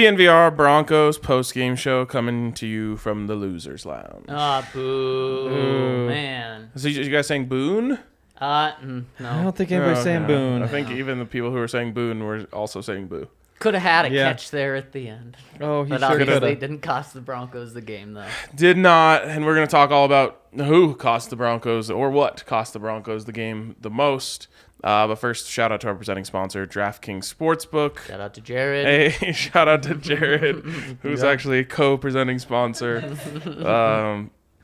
DNVR Broncos Postgame show coming to you from the Losers Lounge. Boo. Man. So you guys saying boon? No. I don't think anybody's saying boon. I think even the people who were saying boon were also saying boo. Could have had a catch there at the end. Oh, he but sure obviously didn't cost the Broncos the game, though. Did not, and we're going to talk all about who cost the Broncos or what cost the Broncos the game the most. But first, shout out to our presenting sponsor, DraftKings Sportsbook. Shout out to Jared. Hey, shout out to Jared, who's actually a co-presenting sponsor.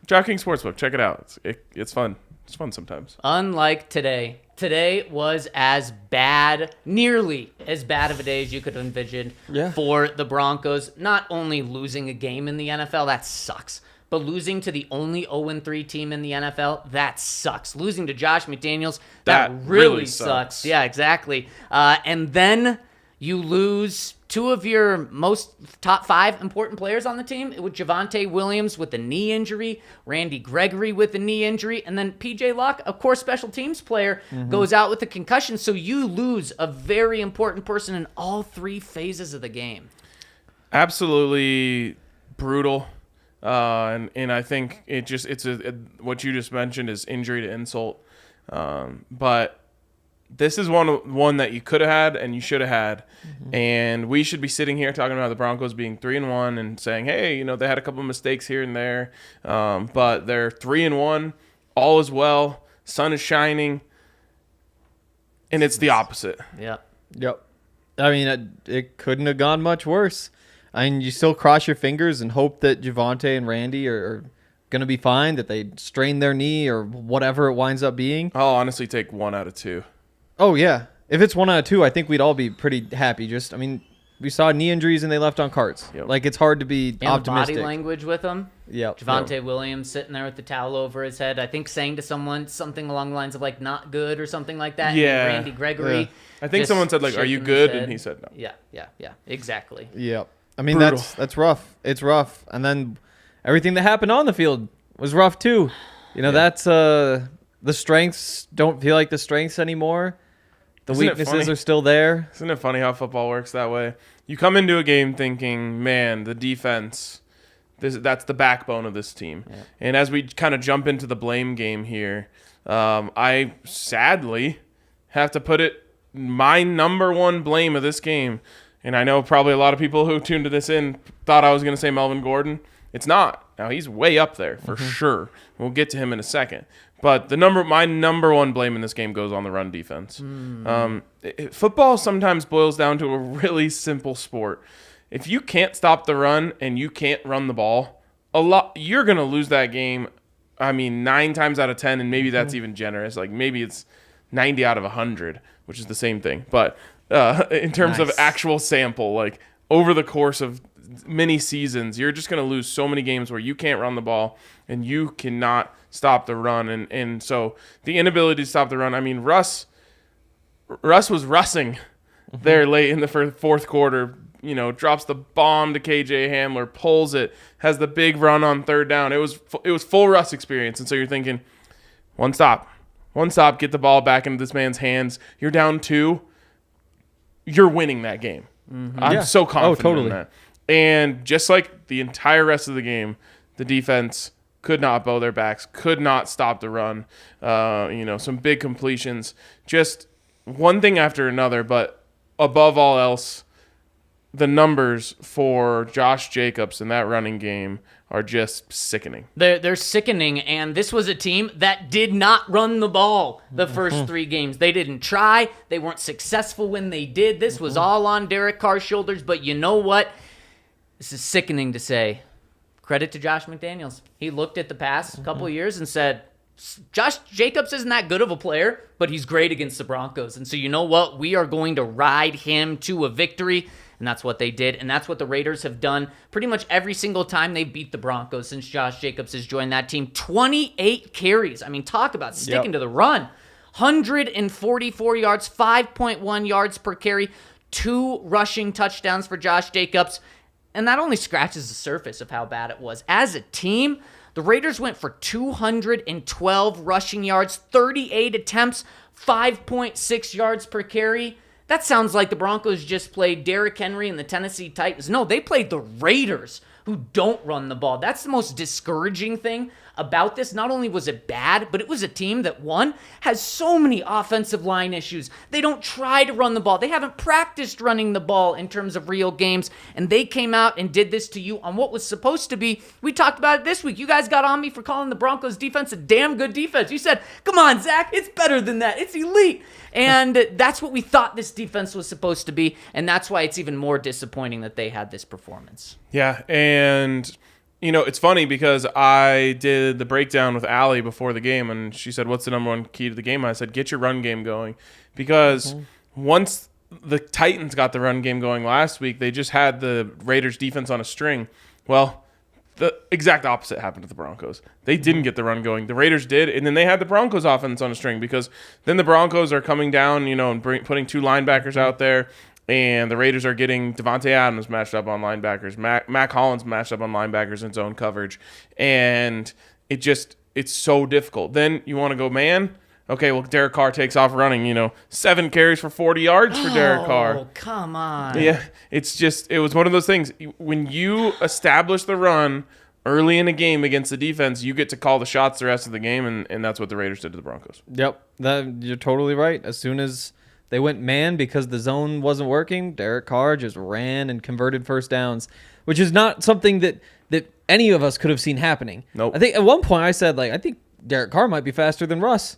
DraftKings Sportsbook, check it out. It's fun. It's fun sometimes. Unlike today. Today was as bad, nearly as bad of a day as you could envision for the Broncos. Not only losing a game in the NFL, that sucks. But losing to the only 0-3 team in the NFL, that sucks. Losing to Josh McDaniels, that really sucks. Yeah, exactly. And then you lose two of your most top 5 important players on the team, with Javonte Williams with a knee injury, Randy Gregory with a knee injury, and then PJ Locke, of course, special teams player, goes out with a concussion. So you lose a very important person in all 3 phases of the game. Absolutely brutal. And I think what you just mentioned is injury to insult. But this is one that you could have had and you should have had. And we should be sitting here talking about the Broncos being 3-1 and saying, hey, they had a couple of mistakes here and there. But they're 3-1, all is well, sun is shining, and it's the opposite. Yep. I mean, it couldn't have gone much worse. I mean, you still cross your fingers and hope that Javonte and Randy are going to be fine, that they strain their knee or whatever it winds up being. I'll honestly take 1 out of 2. Oh, yeah. If it's 1 out of 2, I think we'd all be pretty happy. We saw knee injuries and they left on carts. Yep. Like, it's hard to be optimistic. Body language with them. Yep. Javonte Williams sitting there with the towel over his head, I think saying to someone something along the lines of, like, not good or something like that. Yeah. And Randy Gregory. Yeah. I think someone said, like, are you good? And he said no. Yeah. Exactly. Yep. I mean, that's rough. It's rough. And then everything that happened on the field was rough, too. That's the strengths don't feel like the strengths anymore. The weaknesses are still there. Isn't it funny how football works that way? You come into a game thinking, man, the defense, that's the backbone of this team. Yeah. And as we kind of jump into the blame game here, I sadly have to put it, my number one blame of this game, and I know probably a lot of people who tuned to this in thought I was going to say Melvin Gordon. It's not. Now, he's way up there for sure. We'll get to him in a second. But my number one blame in this game goes on the run defense. Football sometimes boils down to a really simple sport. If you can't stop the run and you can't run the ball, you're going to lose that game. I mean, 9 times out of 10, and maybe that's even generous. Like maybe it's 90 out of 100, which is the same thing. But in terms of actual sample, like over the course of many seasons, you're just going to lose so many games where you can't run the ball and you cannot stop the run. And so the inability to stop the run, I mean, Russ was rushing there late in the fourth quarter, drops the bomb to KJ Hamler, pulls it, has the big run on 3rd down. It was full Russ experience. And so you're thinking, one stop, get the ball back into this man's hands. You're down 2. You're winning that game. I'm so confident in that. And just like the entire rest of the game, the defense could not bow their backs, could not stop the run. Some big completions, just one thing after another. But above all else, the numbers for Josh Jacobs in that running game are just sickening. They're sickening, and this was a team that did not run the ball the first 3 games. They didn't try. They weren't successful when they did. This was all on Derek Carr's shoulders, but you know what? This is sickening to say. Credit to Josh McDaniels. He looked at the past couple of years and said, Josh Jacobs isn't that good of a player, but he's great against the Broncos. And so you know what? We are going to ride him to a victory. And that's what they did. And that's what the Raiders have done pretty much every single time they beat the Broncos since Josh Jacobs has joined that team. 28 carries. I mean, talk about sticking to the run. 144 yards, 5.1 yards per carry, 2 rushing touchdowns for Josh Jacobs. And that only scratches the surface of how bad it was. As a team, the Raiders went for 212 rushing yards, 38 attempts, 5.6 yards per carry. That sounds like the Broncos just played Derrick Henry and the Tennessee Titans. No, they played the Raiders, who don't run the ball. That's the most discouraging thing about this. Not only was it bad, but it was a team that, one, has so many offensive line issues. They don't try to run the ball. They haven't practiced running the ball in terms of real games, and they came out and did this to you on what was supposed to be, we talked about it this week. You guys got on me for calling the Broncos defense a damn good defense. You said, come on, Zach, it's better than that. It's elite. And that's what we thought this defense was supposed to be, and that's why it's even more disappointing that they had this performance. Yeah, and it's funny because I did the breakdown with Allie before the game, and she said, what's the number one key to the game? I said, get your run game going, because once the Titans got the run game going last week, they just had the Raiders defense on a string. Well, the exact opposite happened to the Broncos. They didn't get the run going. The Raiders did, and then they had the Broncos offense on a string, because then the Broncos are coming down, and putting two linebackers out there, and the Raiders are getting Javonte Adams matched up on linebackers, Mac Hollins matched up on linebackers in zone coverage, and it's so difficult. Then you want to go man. Okay, well, Derek Carr takes off running, 7 carries for 40 yards for Derek Carr. Oh, come on. Yeah, it was one of those things. When you establish the run early in a game against the defense, you get to call the shots the rest of the game, and that's what the Raiders did to the Broncos. Yep, you're totally right. As soon as they went man because the zone wasn't working, Derek Carr just ran and converted first downs, which is not something that any of us could have seen happening. Nope. I think at one point I said, I think Derek Carr might be faster than Russ.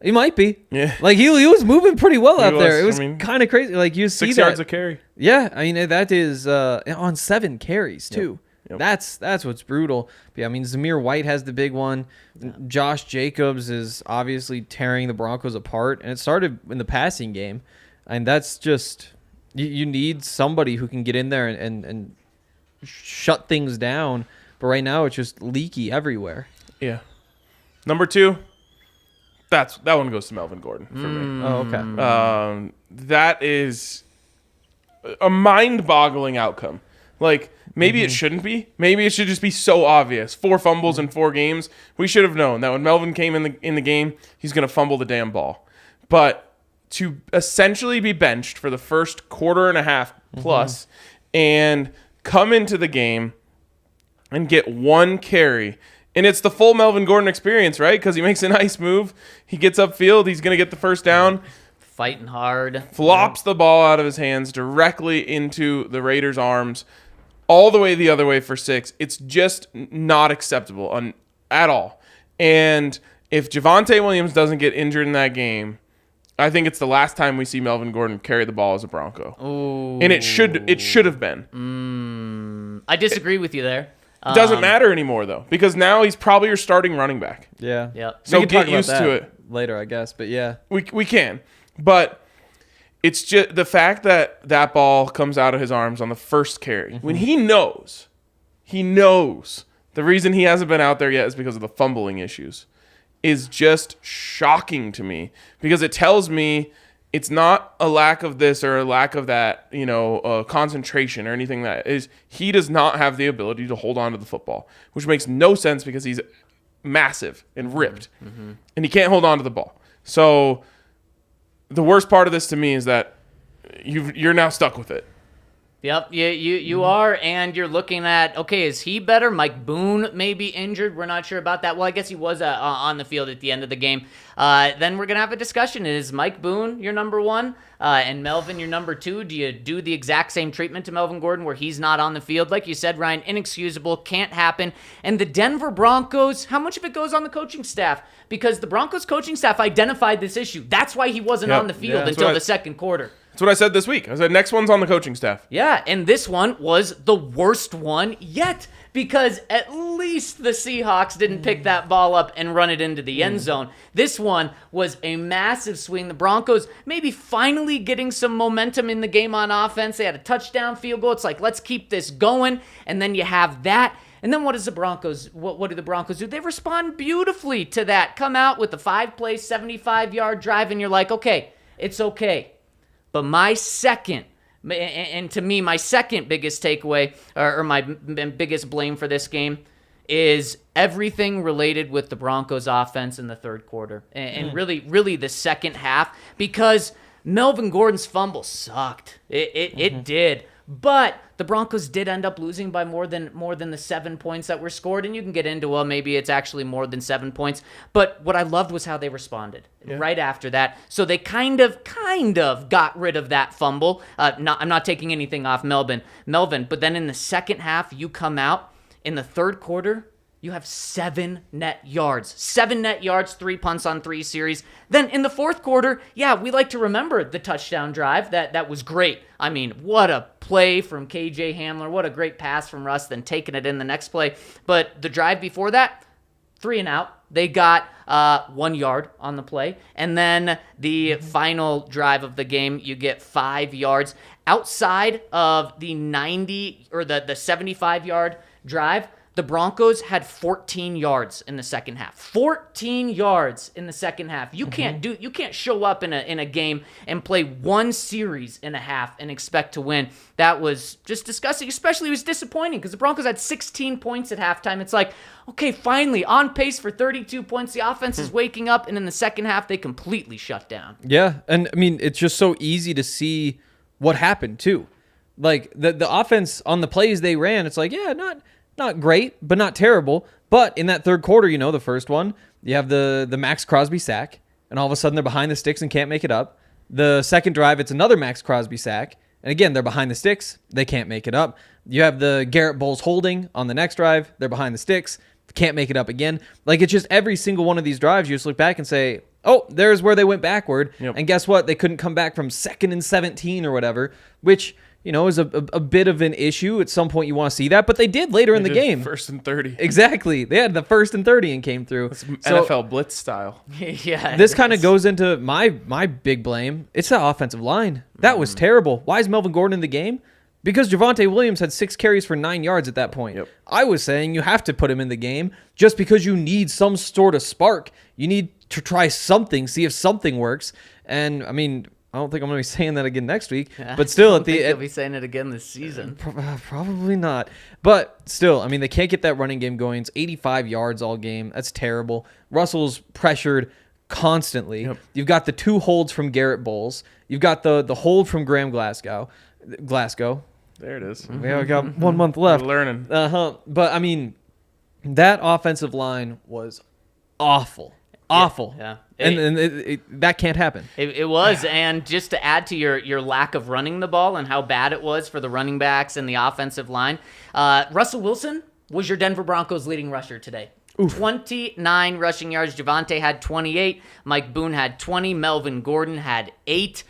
He might be. Yeah. He was moving pretty well out there. It was kind of crazy. You see 6 that. yards a carry. Yeah. That is on 7 carries, too. Yep. That's what's brutal. But yeah, Zamir White has the big one. Yeah. Josh Jacobs is obviously tearing the Broncos apart. And it started in the passing game. And that's just, you need somebody who can get in there and shut things down. But right now, it's just leaky everywhere. Yeah. Number 2. That one goes to Melvin Gordon for me. Oh, okay. That is a mind-boggling outcome. Maybe it shouldn't be. Maybe it should just be so obvious. 4 fumbles in 4 games. We should have known that when Melvin came in the game, he's going to fumble the damn ball. But to essentially be benched for the first quarter and a half plus and come into the game and get 1 carry. And it's the full Melvin Gordon experience, right? Because he makes a nice move. He gets upfield. He's going to get the first down. Fighting hard. Flops the ball out of his hands directly into the Raiders' arms, all the way the other way for 6. It's just not acceptable at all. And if Javonte Williams doesn't get injured in that game, I think it's the last time we see Melvin Gordon carry the ball as a Bronco. Ooh. And it should have been. I disagree with you there. It doesn't matter anymore, though, because now he's probably your starting running back. Yeah. Yep. So get used to it. Later, I guess, but yeah. We can. But it's just the fact that ball comes out of his arms on the first carry. When he knows the reason he hasn't been out there yet is because of the fumbling issues, is just shocking to me, because it tells me it's not a lack of this or a lack of that, concentration or anything. That is, he does not have the ability to hold on to the football, which makes no sense because he's massive and ripped, and he can't hold on to the ball. So the worst part of this to me is that you're now stuck with it. Yep, you are, and you're looking at, okay, is he better? Mike Boone may be injured. We're not sure about that. Well, I guess he was on the field at the end of the game. Then we're going to have a discussion. Is Mike Boone your number 1 and Melvin your number 2? Do you do the exact same treatment to Melvin Gordon where he's not on the field? Like you said, Ryan, inexcusable, can't happen. And the Denver Broncos, how much of it goes on the coaching staff? Because the Broncos coaching staff identified this issue. That's why he wasn't on the field until the second quarter. That's what I said this week. I said next one's on the coaching staff. Yeah, and this one was the worst one yet, because at least the Seahawks didn't pick that ball up and run it into the end zone. This one was a massive swing. The Broncos maybe finally getting some momentum in the game on offense. They had a touchdown field goal. It's like, let's keep this going. And then you have that. And then what does the Broncos, what do the Broncos do? They respond beautifully to that. Come out with a 5-play, 75-yard drive, and you're like, okay, it's okay. But my second, and to me, my second biggest takeaway, or my biggest blame for this game, is everything related with the Broncos offense in the third quarter. And really the second half, because Melvin Gordon's fumble sucked. It did. But the Broncos did end up losing by more than the 7 points that were scored, and you can get into, well, maybe it's actually more than 7 points. But what I loved was how they responded right after that. So they kind of got rid of that fumble. I'm not taking anything off Melvin, but then in the second half, you come out in the third quarter. You have 7 net yards. 7 net yards, 3 punts on 3 series. Then in the fourth quarter, we like to remember the touchdown drive. That was great. I mean, what a play from KJ Hamler. What a great pass from Russ, then taking it in the next play. But the drive before that, 3 and out. They got 1 yard on the play. And then the final drive of the game, you get 5 yards. Outside of the 90 or the 75-yard drive, the Broncos had 14 yards in the second half. 14 yards in the second half. You can't show up in a game and play 1 series and a half and expect to win. That was just disgusting. Especially it was disappointing because the Broncos had 16 points at halftime. It's like, okay, finally on pace for 32 points. The offense is waking up, and in the second half they completely shut down. Yeah, and I mean it's just so easy to see what happened too. Like the offense on the plays they ran, it's like, not great, but not terrible. But in that third quarter, the first one, you have the Max Crosby sack, and all of a sudden they're behind the sticks and can't make it up. The second drive, it's another Max Crosby sack, and again, they're behind the sticks. They can't make it up. You have the Garrett Bowles holding on the next drive. They're behind the sticks. Can't make it up again. Like, it's just every single one of these drives, you just look back and say, oh, there's where they went backward. Yep. And guess what? They couldn't come back from 2nd and 17 or whatever, which is a bit of an issue. At some point you want to see that, but they did later in the game. 1st and 30. Exactly. They had the 1st and 30 and came through. That's NFL blitz style. Yeah. This kind of goes into my big blame. It's the offensive line. That was terrible. Why is Melvin Gordon in the game? Because Javonte Williams had 6 carries for 9 yards at that point. Yep. I was saying you have to put him in the game just because you need some sort of spark. You need to try something, see if something works. And, I mean, I don't think I'm going to be saying that again next week. But still, you'll be saying it again this season. Probably not. But still, I mean, they can't get that running game going. It's 85 yards all game. That's terrible. Russell's pressured constantly. Yep. You've got the 2 holds from Garrett Bowles. You've got the hold from Graham Glasgow. There it is. We got 1 month left. We're learning. But, I mean, that offensive line was awful. Awful. Yeah. And that can't happen. It was. And just to add to your lack of running the ball and how bad it was for the running backs and the offensive line, Russell Wilson was your Denver Broncos leading rusher today. Oof. 29 rushing yards. Javonte had 28. Mike Boone had 20. Melvin Gordon had 8.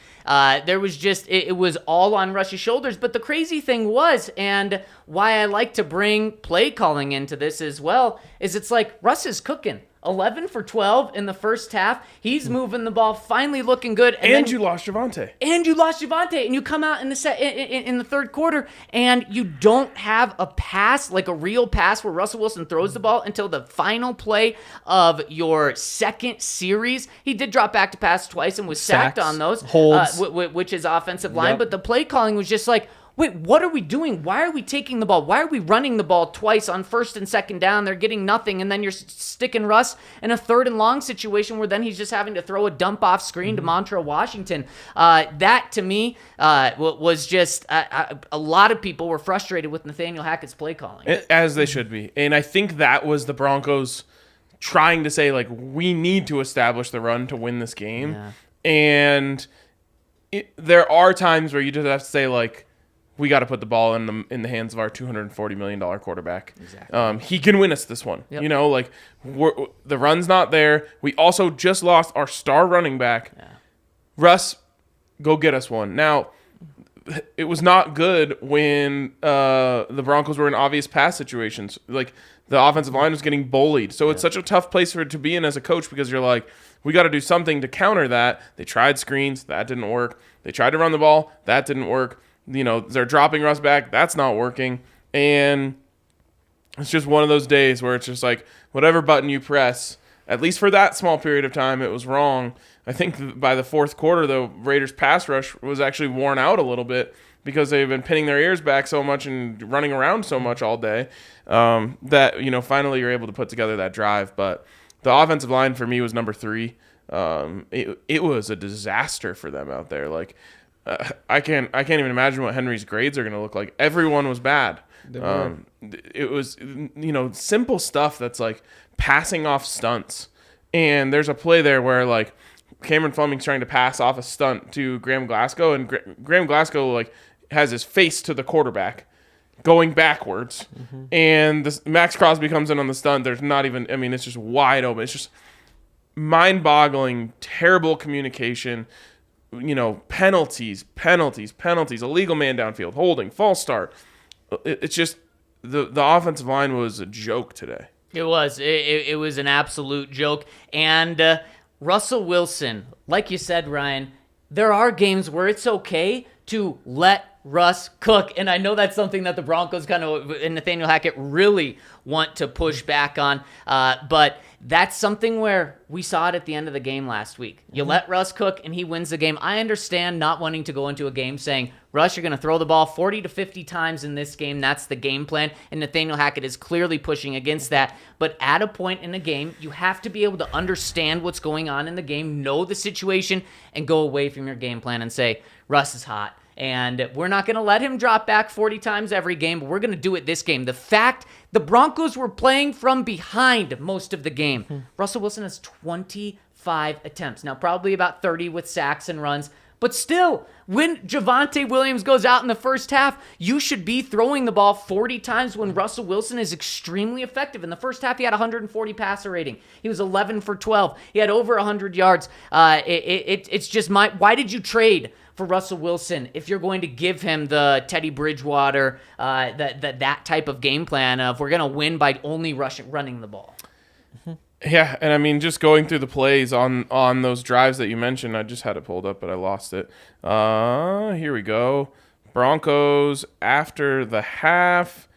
There was just, it was all on Russ's shoulders. But the crazy thing was, and why I like to bring play calling into this as well, is it's like Russ is cooking. 11 for 12 in the first half. He's moving the ball, finally looking good. And you lost Javonte. And you come out in the third quarter, and you don't have a pass, like a real pass where Russell Wilson throws the ball until the final play of your second series. He did drop back to pass twice and was sacked on those, holds, which is offensive line. Yep. But the play calling was just like, wait, what are we doing? Why are we taking the ball? Why are we running the ball twice on 1st and 2nd down? They're getting nothing, and then you're sticking Russ in a 3rd and long situation where then he's just having to throw a dump-off screen to Montrell Washington. That, to me, was just a lot of people were frustrated with Nathaniel Hackett's play calling. As they should be. And I think that was the Broncos trying to say, like, we need to establish the run to win this game. Yeah. And there are times where you just have to say, like, we got to put the ball in the hands of our $240 million quarterback. Exactly. He can win us this one. Yep. The run's not there. We also just lost our star running back. Yeah. Russ, go get us one. Now, it was not good when the Broncos were in obvious pass situations. Like, the offensive line was getting bullied. So it's such a tough place for it to be in as a coach because you're like, we got to do something to counter that. They tried screens. That didn't work. They tried to run the ball. That didn't work. They're dropping Russ back. That's not working. And it's just one of those days where it's just like whatever button you press, at least for that small period of time, it was wrong. I think by the fourth quarter, the Raiders' pass rush was actually worn out a little bit because they've been pinning their ears back so much and running around so much all day that, finally you're able to put together that drive. But the offensive line for me was number 3. it was a disaster for them out there. Like, I can't even imagine what Henry's grades are going to look like. Everyone was bad. It was, simple stuff that's like passing off stunts. And there's a play there where like Cameron Fleming's trying to pass off a stunt to Graham Glasgow, and Graham Glasgow like has his face to the quarterback going backwards. And Max Crosby comes in on the stunt. There's not even, it's just wide open. It's just mind-boggling, terrible communication. Penalties, illegal man downfield, holding, false start. It's just the offensive line was a joke today. It was. It was an absolute joke. And Russell Wilson, like you said, Ryan, there are games where it's okay to let Russ cook. And I know that's something that the Broncos and Nathaniel Hackett really want to push back on. But that's something where we saw it at the end of the game last week. You let Russ cook and he wins the game. I understand not wanting to go into a game saying, Russ, you're going to throw the ball 40 to 50 times in this game. That's the game plan. And Nathaniel Hackett is clearly pushing against that. But at a point in the game, you have to be able to understand what's going on in the game, know the situation, and go away from your game plan and say, Russ is hot. And we're not going to let him drop back 40 times every game, but we're going to do it this game. The fact the Broncos were playing from behind most of the game. Russell Wilson has 25 attempts. Now, probably about 30 with sacks and runs. But still, when Javonte Williams goes out in the first half, you should be throwing the ball 40 times when Russell Wilson is extremely effective. In the first half, he had 140 passer rating. He was 11 for 12. He had over 100 yards. It's just why did you trade for Russell Wilson if you're going to give him the Teddy Bridgewater, that type of game plan of we're going to win by only running the ball? Yeah, and just going through the plays on those drives that you mentioned, I just had it pulled up, but I lost it. Here we go. Broncos, after the half,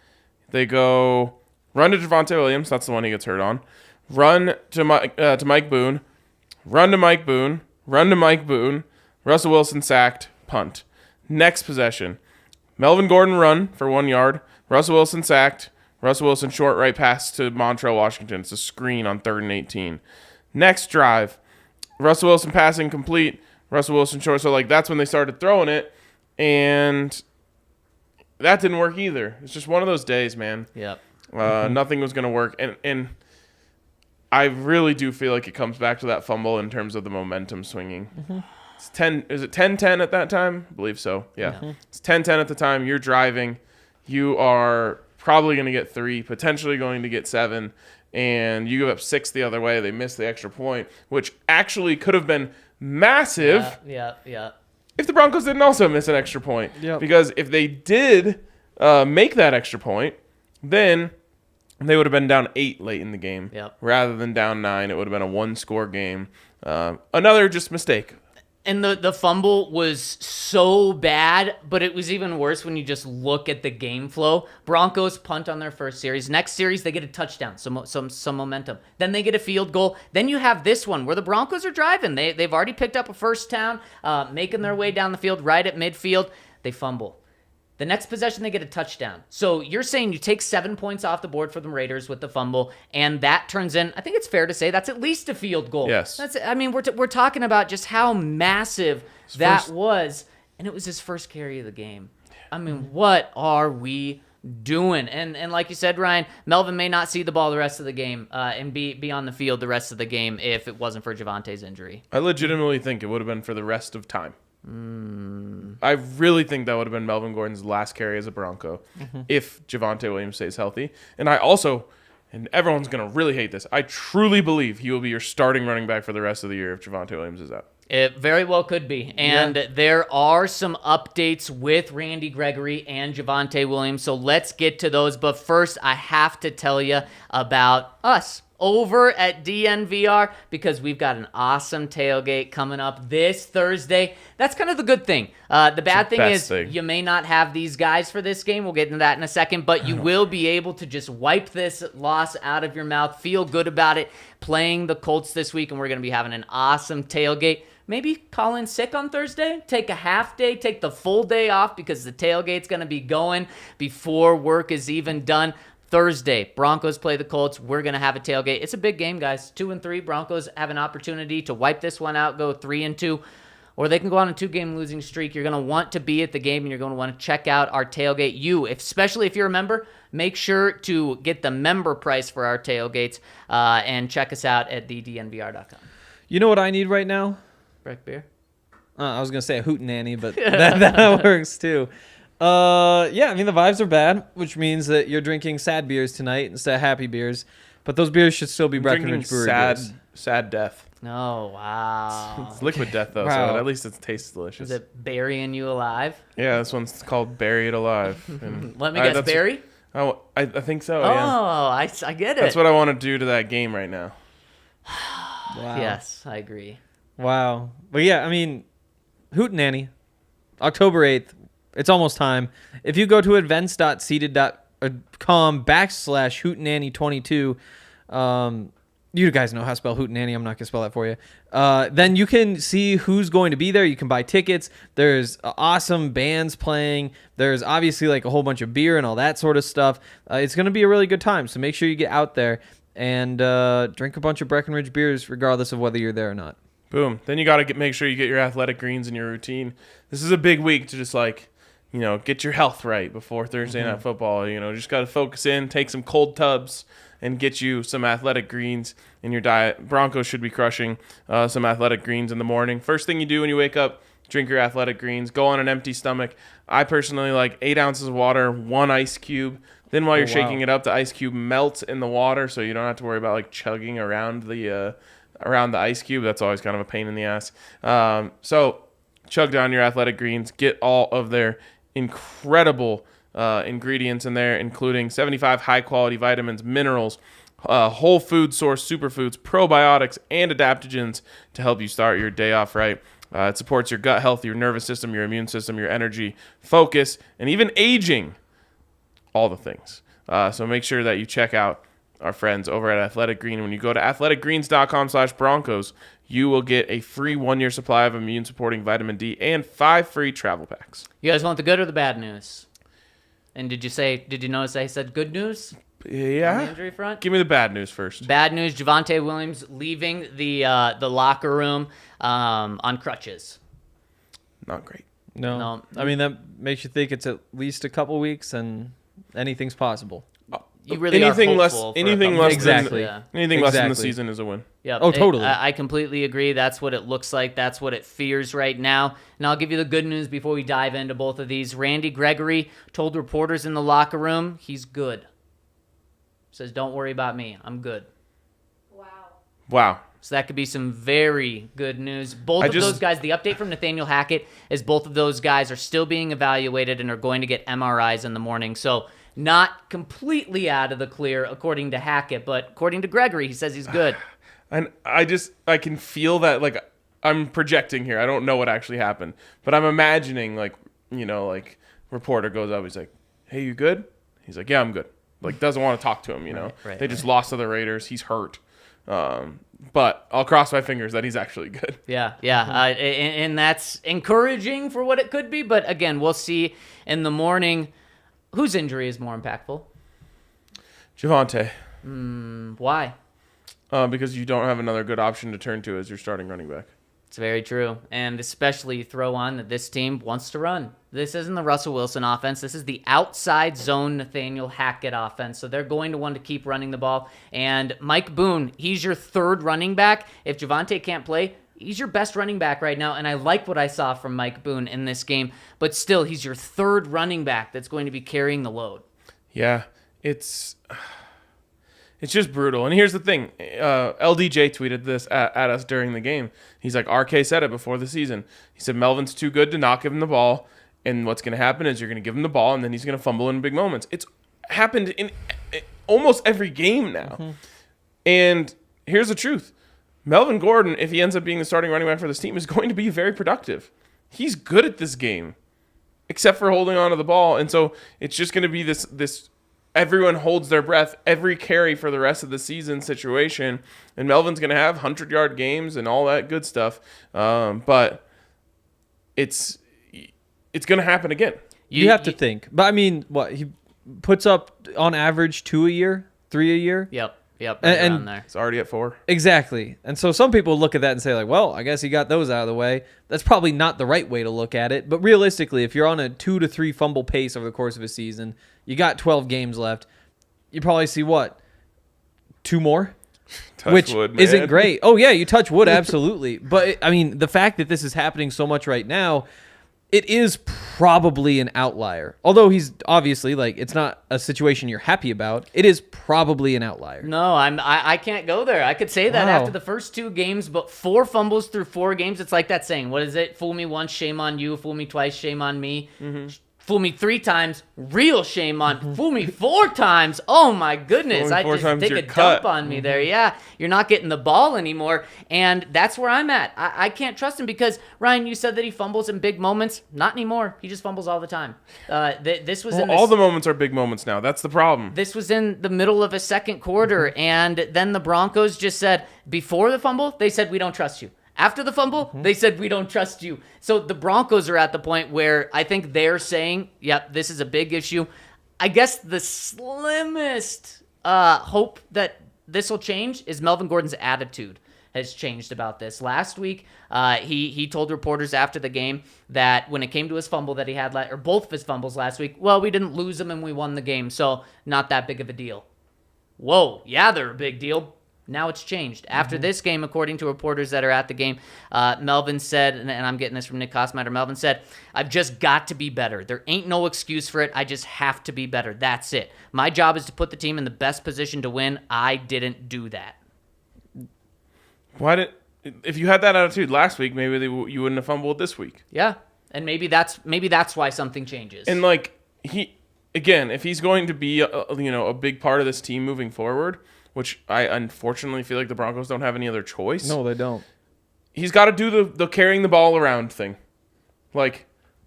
they go run to Javonte Williams. That's the one he gets hurt on. Run to Mike Boone. Run to Mike Boone. Run to Mike Boone. Russell Wilson sacked. Punt. Next possession. Melvin Gordon run for 1 yard. Russell Wilson sacked. Russell Wilson short right pass to Montrell Washington. It's a screen on 3rd and 18. Next drive. Russell Wilson passing complete. Russell Wilson short. So, that's when they started throwing it. And that didn't work either. It's just one of those days, man. Yep. Nothing was going to work. And I really do feel like it comes back to that fumble in terms of the momentum swinging. It's 10. Is it 10-10 at that time? I believe so. Yeah. It's 10-10 at the time. You're driving. You are probably going to get 3, potentially going to get 7, and you give up 6 the other way. They miss the extra point, which actually could have been massive. Yeah. If the Broncos didn't also miss an extra point. Yep. Because if they did make that extra point, then they would have been down 8 late in the game. Yep. Rather than down 9. It would have been a 1-score game. Another just mistake. And the fumble was so bad, but it was even worse when you just look at the game flow. Broncos punt on their first series. Next series, they get a touchdown, some momentum. Then they get a field goal. Then you have this one where the Broncos are driving. They've already picked up a first down, making their way down the field right at midfield. They fumble. The next possession, they get a touchdown. So you're saying you take 7 points off the board for the Raiders with the fumble, and that turns in, I think it's fair to say, that's at least a field goal. Yes. We're talking about just how massive that was, and it was his first carry of the game. What are we doing? And like you said, Ryan, Melvin may not see the ball the rest of the game and be on the field the rest of the game if it wasn't for Javonte's injury. I legitimately think it would have been for the rest of time. I really think that would have been Melvin Gordon's last carry as a Bronco if Javonte Williams stays healthy. And I also, and everyone's going to really hate this, I truly believe he will be your starting running back for the rest of the year if Javonte Williams is out. It very well could be. And there are some updates with Randy Gregory and Javonte Williams, so let's get to those. But first, I have to tell you about us over at DNVR because we've got an awesome tailgate coming up this Thursday. That's kind of the good thing. The bad thing is you may not have these guys for this game. We'll get into that in a second, but you will be able to just wipe this loss out of your mouth, feel good about it, playing the Colts this week, and we're going to be having an awesome tailgate. Maybe call in sick on Thursday, take a half day, take the full day off because the tailgate's going to be going before work is even done. Thursday, Broncos play the Colts. We're going to have a tailgate. It's a big game, guys. 2-3. Broncos have an opportunity to wipe this one out, go 3-2, or they can go on a 2-game losing streak. You're going to want to be at the game, and you're going to want to check out our tailgate. Especially if you're a member, make sure to get the member price for our tailgates and check us out at thednvr.com. You know what I need right now? Breck beer? I was going to say a hootenanny, but that works too. Yeah, I mean, the vibes are bad, which means that you're drinking sad beers tonight instead of happy beers. But those beers should still be Breckenridge Brewery beers. Sad death. Oh, wow. It's liquid death, though, Wow. so at least it tastes delicious. Is it burying you alive? Yeah, this one's called Buried Alive. And Let me guess, Barry? Oh, I think so, Oh, yeah. I get it. That's what I want to do to that game right now. Wow. Yes, I agree. Wow. But yeah, I mean, hootenanny, October 8th. It's almost time. If you go to events.seated.com/hootenanny22, you guys know how to spell hootenanny. I'm not going to spell that for you. Then you can see who's going to be there. You can buy tickets. There's awesome bands playing. There's obviously like a whole bunch of beer and all that sort of stuff. It's going to be a really good time. So make sure you get out there and drink a bunch of Breckenridge beers regardless of whether you're there or not. Boom. Then you got to make sure you get your athletic greens in your routine. This is a big week to just get your health right before Thursday Night Football. Just got to focus in, take some cold tubs, and get you some athletic greens in your diet. Broncos should be crushing some athletic greens in the morning. First thing you do when you wake up, drink your athletic greens. Go on an empty stomach. I personally like 8 ounces of water, 1 ice cube. Then while you're shaking it up, the ice cube melts in the water, so you don't have to worry about chugging around the ice cube. That's always kind of a pain in the ass. So chug down your athletic greens. Get all of their incredible ingredients in there, including 75 high-quality vitamins, minerals, whole food source superfoods, probiotics, and adaptogens to help you start your day off right. It supports your gut health, your nervous system, your immune system, your energy, focus, and even aging. All the things. So make sure that you check out our friends over at Athletic Green. When you go to athleticgreens.com/Broncos, you will get a free 1-year supply of immune-supporting vitamin D and 5 free travel packs. You guys want the good or the bad news? And did you notice I said good news? On the Yeah. injury front? Give me the bad news first. Bad news, Javonte Williams leaving the locker room on crutches. Not great. No. I mean, that makes you think it's at least a couple weeks and anything's possible. You really anything are less, hopeful for anything a less, Exactly. than, anything less than the Exactly. season is a win. Yeah. Oh, totally. I completely agree. That's what it looks like. That's what it fears right now. And I'll give you the good news before we dive into both of these. Randy Gregory told reporters in the locker room he's good. Says, don't worry about me. I'm good. Wow. So that could be some very good news. Both of those guys, the update from Nathaniel Hackett is both of those guys are still being evaluated and are going to get MRIs in the morning. So not completely out of the clear, according to Hackett, but according to Gregory, he says he's good. And I can feel that, I'm projecting here. I don't know what actually happened, but I'm imagining, reporter goes up. He's like, hey, you good? He's like, yeah, I'm good. Doesn't want to talk to him, Right, They just lost to the Raiders. He's hurt. But I'll cross my fingers that he's actually good. Yeah. And that's encouraging for what it could be. But again, we'll see in the morning. Whose injury is more impactful? Javonte. Why? Because you don't have another good option to turn to as your starting running back. It's very true. And especially you throw on that this team wants to run. This isn't the Russell Wilson offense. This is the outside zone Nathaniel Hackett offense. So they're going to want to keep running the ball. And Mike Boone, he's your third running back. If Javonte can't play, he's your best running back right now. And I like what I saw from Mike Boone in this game. But still, he's your third running back that's going to be carrying the load. Yeah, it's just brutal. And here's the thing. LDJ tweeted this at us during the game. He's like, RK said it before the season. He said, Melvin's too good to not give him the ball. And what's going to happen is you're going to give him the ball, and then he's going to fumble in big moments. It's happened in almost every game now. Mm-hmm. And here's the truth. Melvin Gordon, if he ends up being the starting running back for this team, is going to be very productive. He's good at this game, except for holding on to the ball. And so it's just going to be this everyone holds their breath every carry for the rest of the season situation. And Melvin's going to have 100-yard games and all that good stuff. But it's going to happen again. You have to think. But I mean, puts up on average 2 a year, 3 a year. Yep. Right And around there. It's already at 4. Exactly. And so some people look at that and say, like, well, I guess he got those out of the way. That's probably not the right way to look at it. But realistically, if you're on a 2 to 3 fumble pace over the course of a season, you got 12 games left, you probably see what? 2 more? Touch wood, man. Isn't great. Oh, yeah, you touch wood, absolutely. But, I mean, the fact that this is happening so much right now, it is probably an outlier. Although he's obviously, like, it's not a situation you're happy about. It is probably an outlier. No, I can't go there. I could say that Wow. after the first 2 games, but 4 fumbles through 4 games. It's like that saying. What is it? Fool me once, shame on you. Fool me twice, shame on me. Fool me 3 times, real shame on. Fool me 4 times. Oh my goodness! Fool me I 4 just times, take you're a cut. dump on me there. Yeah, you're not getting the ball anymore, and that's where I'm at. I can't trust him because Ryan, you said that he fumbles in big moments. Not anymore. He just fumbles all the time. This was in All the moments are big moments now. That's the problem. This was in the middle of a second quarter, and then the Broncos just said, before the fumble, they said, we don't trust you. After the fumble, they said, we don't trust you. So the Broncos are at the point where I think they're saying, yep, this is a big issue. I guess the slimmest hope that this will change is Melvin Gordon's attitude has changed about this. Last week, he told reporters after the game that when it came to his fumble that he had, or both of his fumbles last week, well, we didn't lose them and we won the game, so not that big of a deal. Whoa, yeah, they're a big deal. Now it's changed. After this game, according to reporters that are at the game, Melvin said, and I'm getting this from Nick Kosmatter, Melvin said, I've just got to be better. There ain't no excuse for it. I just have to be better. That's it. My job is to put the team in the best position to win. I didn't do that. If you had that attitude last week, maybe you wouldn't have fumbled this week. Yeah, and maybe that's why something changes. And like if he's going to be a big part of this team moving forward, which I unfortunately feel like the Broncos don't have any other choice. No, they don't. He's got to do the carrying the ball around thing. Like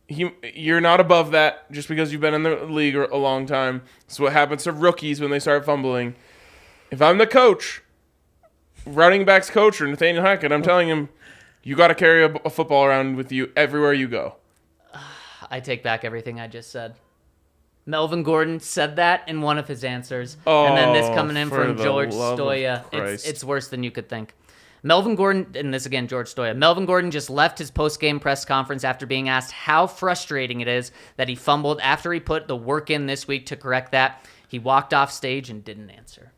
you're not above that just because you've been in the league a long time. It's what happens to rookies when they start fumbling. If I'm the coach, running backs coach or Nathaniel Hackett, I'm telling him, you got to carry a football around with you everywhere you go. I take back everything I just said. Melvin Gordon said that in one of his answers. Oh, and then this coming in for from the George love of Stoya. Christ. It's worse than you could think. Melvin Gordon, and this again, George Stoya. Melvin Gordon just left his post-game press conference after being asked how frustrating it is that he fumbled after he put the work in this week to correct that. He walked off stage and didn't answer.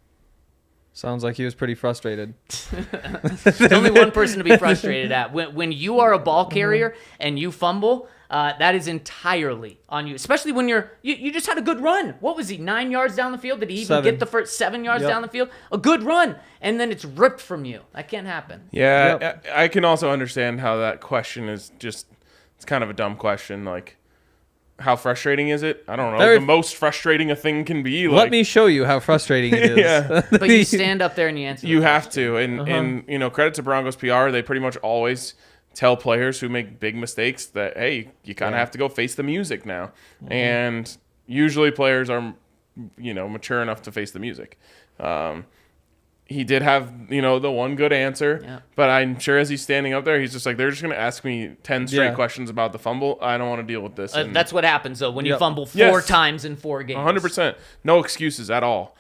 Sounds like he was pretty frustrated. There's only one person to be frustrated at. When you are a ball carrier and you fumble, that is entirely on you. Especially when you just had a good run. What was he, 9 yards down the field? Did he even 7. get the first 7 yards down the field? A good run, and then it's ripped from you. That can't happen. Yeah, Yep. I can also understand how that question is it's kind of a dumb question. Like, how frustrating is it? I don't know. Very- The most frustrating a thing can be. Let me show you how frustrating it is. Yeah. But you stand up there and you answer. You the have question. to, and credit to Broncos PR. They pretty much always tell players who make big mistakes that, hey, you kind of have to go face the music now. And usually players are, mature enough to face the music. He did have, the one good answer, but I'm sure as he's standing up there, he's just like, they're just going to ask me 10 straight questions about the fumble. I don't want to deal with this. And That's what happens, though, when you fumble 4 Yes. times in 4 games. 100%. No excuses at all.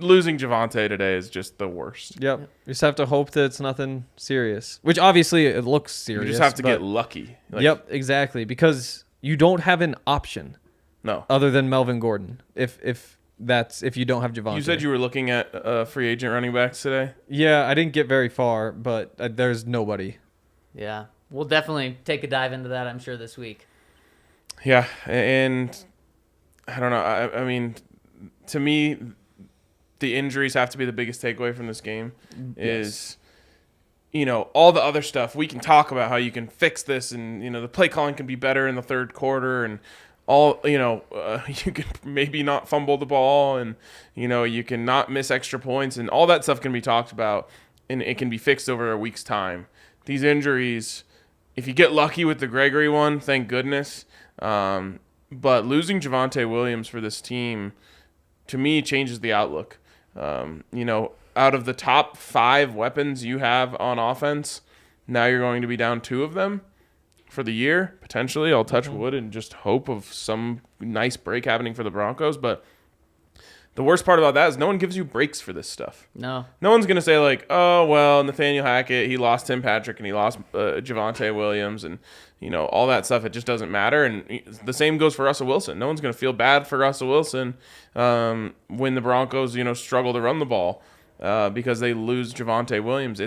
Losing Javonte today is just the worst. Yep. You just have to hope that it's nothing serious, which obviously it looks serious. You just have to but- get lucky. Yep, exactly. Because you don't have an option No. other than Melvin Gordon. If you don't have Javonte. You said you were looking at free agent running backs today? Yeah, I didn't get very far, but there's nobody. Yeah. We'll definitely take a dive into that, I'm sure, this week. Yeah, and I don't know. I mean, to me, the injuries have to be the biggest takeaway from this game. Is all the other stuff we can talk about how you can fix this, and the play calling can be better in the third quarter, and all you can maybe not fumble the ball, and you can not miss extra points, and all that stuff can be talked about, and it can be fixed over a week's time. These injuries, if you get lucky with the Gregory one, thank goodness. But losing Javonte Williams for this team, to me, changes the outlook. Out of the top 5 weapons you have on offense, now you're going to be down 2 of them. for the year, potentially. I'll touch wood and just hope of some nice break happening for the Broncos. But the worst part about that is no one gives you breaks for this stuff. No one's going to say, like, oh, well, Nathaniel Hackett, he lost Tim Patrick and he lost Javonte Williams and, all that stuff. It just doesn't matter. And the same goes for Russell Wilson. No one's going to feel bad for Russell Wilson when the Broncos, struggle to run the ball because they lose Javonte Williams.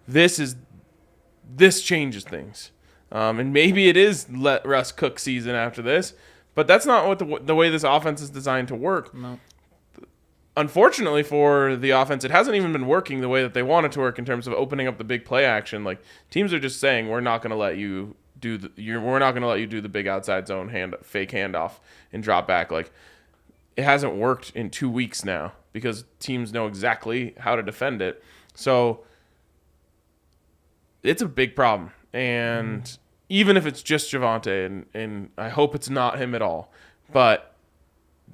This changes things. And maybe it is let Russ cook season after this, but that's not what the way this offense is designed to work. No. Unfortunately for the offense, it hasn't even been working the way that they want it to work in terms of opening up the big play action. Like, teams are just saying, we're not going to let you do the big outside zone fake handoff and drop back. Like, it hasn't worked in 2 weeks now because teams know exactly how to defend it. So it's a big problem. And even if it's just Javonte, and I hope it's not him at all, but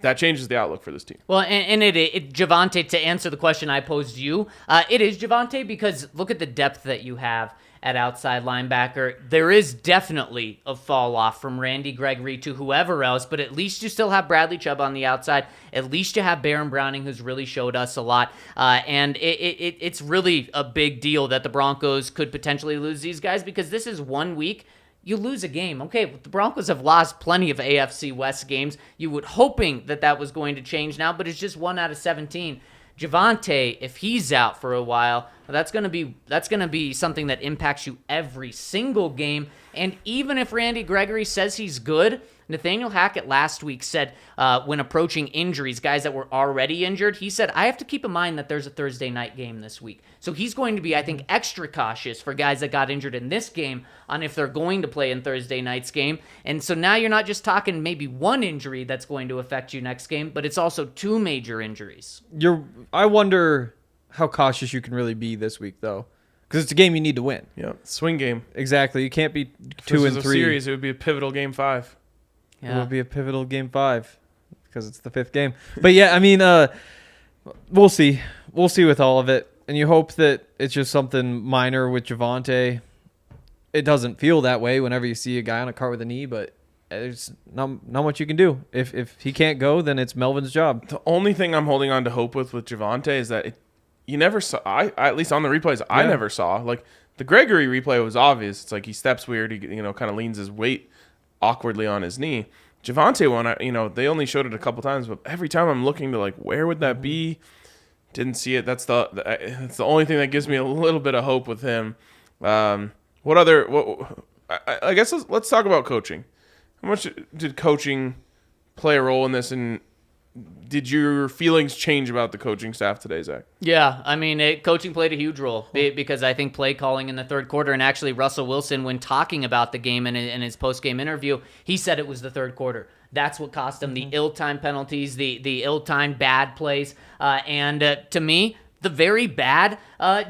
that changes the outlook for this team. Well, and it Javonte, to answer the question I posed you, it is Javonte because look at the depth that you have at outside linebacker. There is definitely a fall off from Randy Gregory to whoever else, but at least you still have Bradley Chubb on the outside. At least you have Baron Browning, who's really showed us a lot. And it's really a big deal that the Broncos could potentially lose these guys because this is 1 week. You lose a game. Okay, the Broncos have lost plenty of AFC West games. You were hoping that was going to change now, but it's just 1 out of 17. Javonte, if he's out for a while, that's going to be something that impacts you every single game. And even if Randy Gregory says he's good, Nathaniel Hackett last week said when approaching injuries, guys that were already injured, he said, I have to keep in mind that there's a Thursday night game this week. So he's going to be, I think, extra cautious for guys that got injured in this game on if they're going to play in Thursday night's game. And so now you're not just talking maybe one injury that's going to affect you next game, but it's also 2 major injuries. I wonder how cautious you can really be this week, though. Because it's a game you need to win. Yeah, swing game. Exactly. You can't be If 2 this and was 3. a series, it would be a pivotal game 5. Yeah. It would be a pivotal game 5 because it's the 5th game. But yeah, I mean, we'll see. We'll see with all of it. And you hope that it's just something minor with Javonte. It doesn't feel that way whenever you see a guy on a cart with a knee, but there's not much you can do. If he can't go, then it's Melvin's job. The only thing I'm holding on to hope with Javonte is that you never saw, at least on the replays, I never saw. Like, the Gregory replay was obvious. It's like he steps weird. He kind of leans his weight awkwardly on his knee. Javonte one, they only showed it a couple times, but every time I'm looking to, like, where would that be? Didn't see it. That's the only thing that gives me a little bit of hope with him. I guess let's talk about coaching. How much did coaching play a role in this, and did your feelings change about the coaching staff today, Zach? Yeah, I mean, coaching played a huge role because I think play calling in the third quarter, and actually Russell Wilson, when talking about the game in his post-game interview, he said it was the third quarter. That's what cost him the ill-timed penalties, the ill-timed bad plays, and to me, the very bad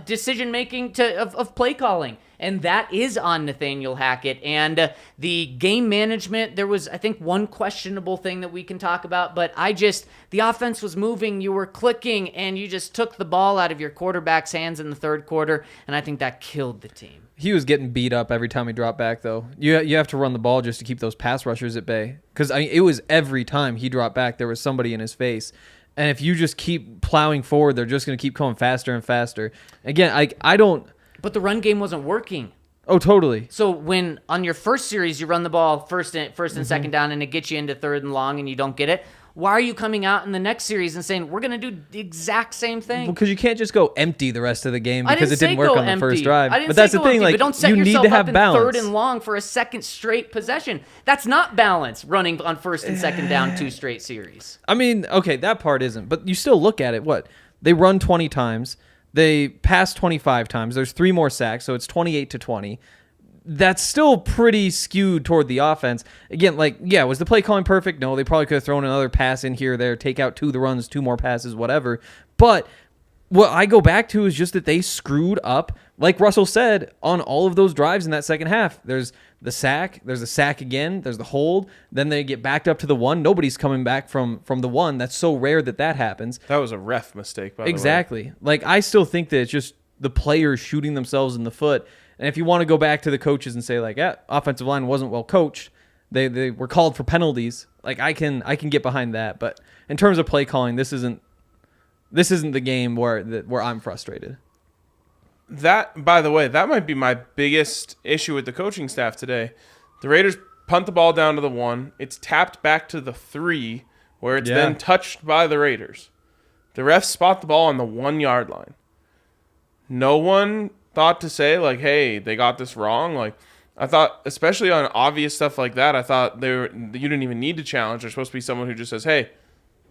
decision-making of play calling. And that is on Nathaniel Hackett. And the game management, there was, I think, one questionable thing that we can talk about. But the offense was moving, you were clicking, and you just took the ball out of your quarterback's hands in the third quarter. And I think that killed the team. He was getting beat up every time he dropped back, though. You have to run the ball just to keep those pass rushers at bay. Because it was every time he dropped back, there was somebody in his face. And if you just keep plowing forward, they're just going to keep coming faster and faster. Again, I don't... But the run game wasn't working. Oh, totally. So when on your first series you run the ball first and second down and it gets you into third and long and you don't get it, why are you coming out in the next series and saying we're going to do the exact same thing? Well, because you can't just go empty the rest of the game because it didn't work on the first drive. But that's the thing, like, don't set you need to have balance. Third and long for a second straight possession. That's not balance, running on first and second down 2 straight series. I mean, okay, that part isn't, but you still look at it. What? They run 20 times. They pass 25 times. There's 3 more sacks, so it's 28-20. That's still pretty skewed toward the offense. Again, was the play calling perfect? No, they probably could have thrown another pass in here or there, take out 2 of the runs, 2 more passes, whatever. But what I go back to is just that they screwed up, like Russell said, on all of those drives in that second half. There's the sack, there's the sack again, there's the hold, then they get backed up to the 1. Nobody's coming back from the 1. That's so rare that happens. That was a ref mistake, by the way. Exactly. I still think that it's just the players shooting themselves in the foot. And if you want to go back to the coaches and say like, yeah, offensive line wasn't well coached, they were called for penalties. Like I can get behind that. But in terms of play calling, this isn't the game where I'm frustrated. That, by the way, that might be my biggest issue with the coaching staff today. The Raiders punt the ball down to the 1. It's tapped back to the 3, where it's then touched by the Raiders. The refs spot the ball on the 1-yard line. No one thought to say, like, hey, they got this wrong. Like, I thought, especially on obvious stuff like that, I thought you didn't even need to challenge. There's supposed to be someone who just says, hey,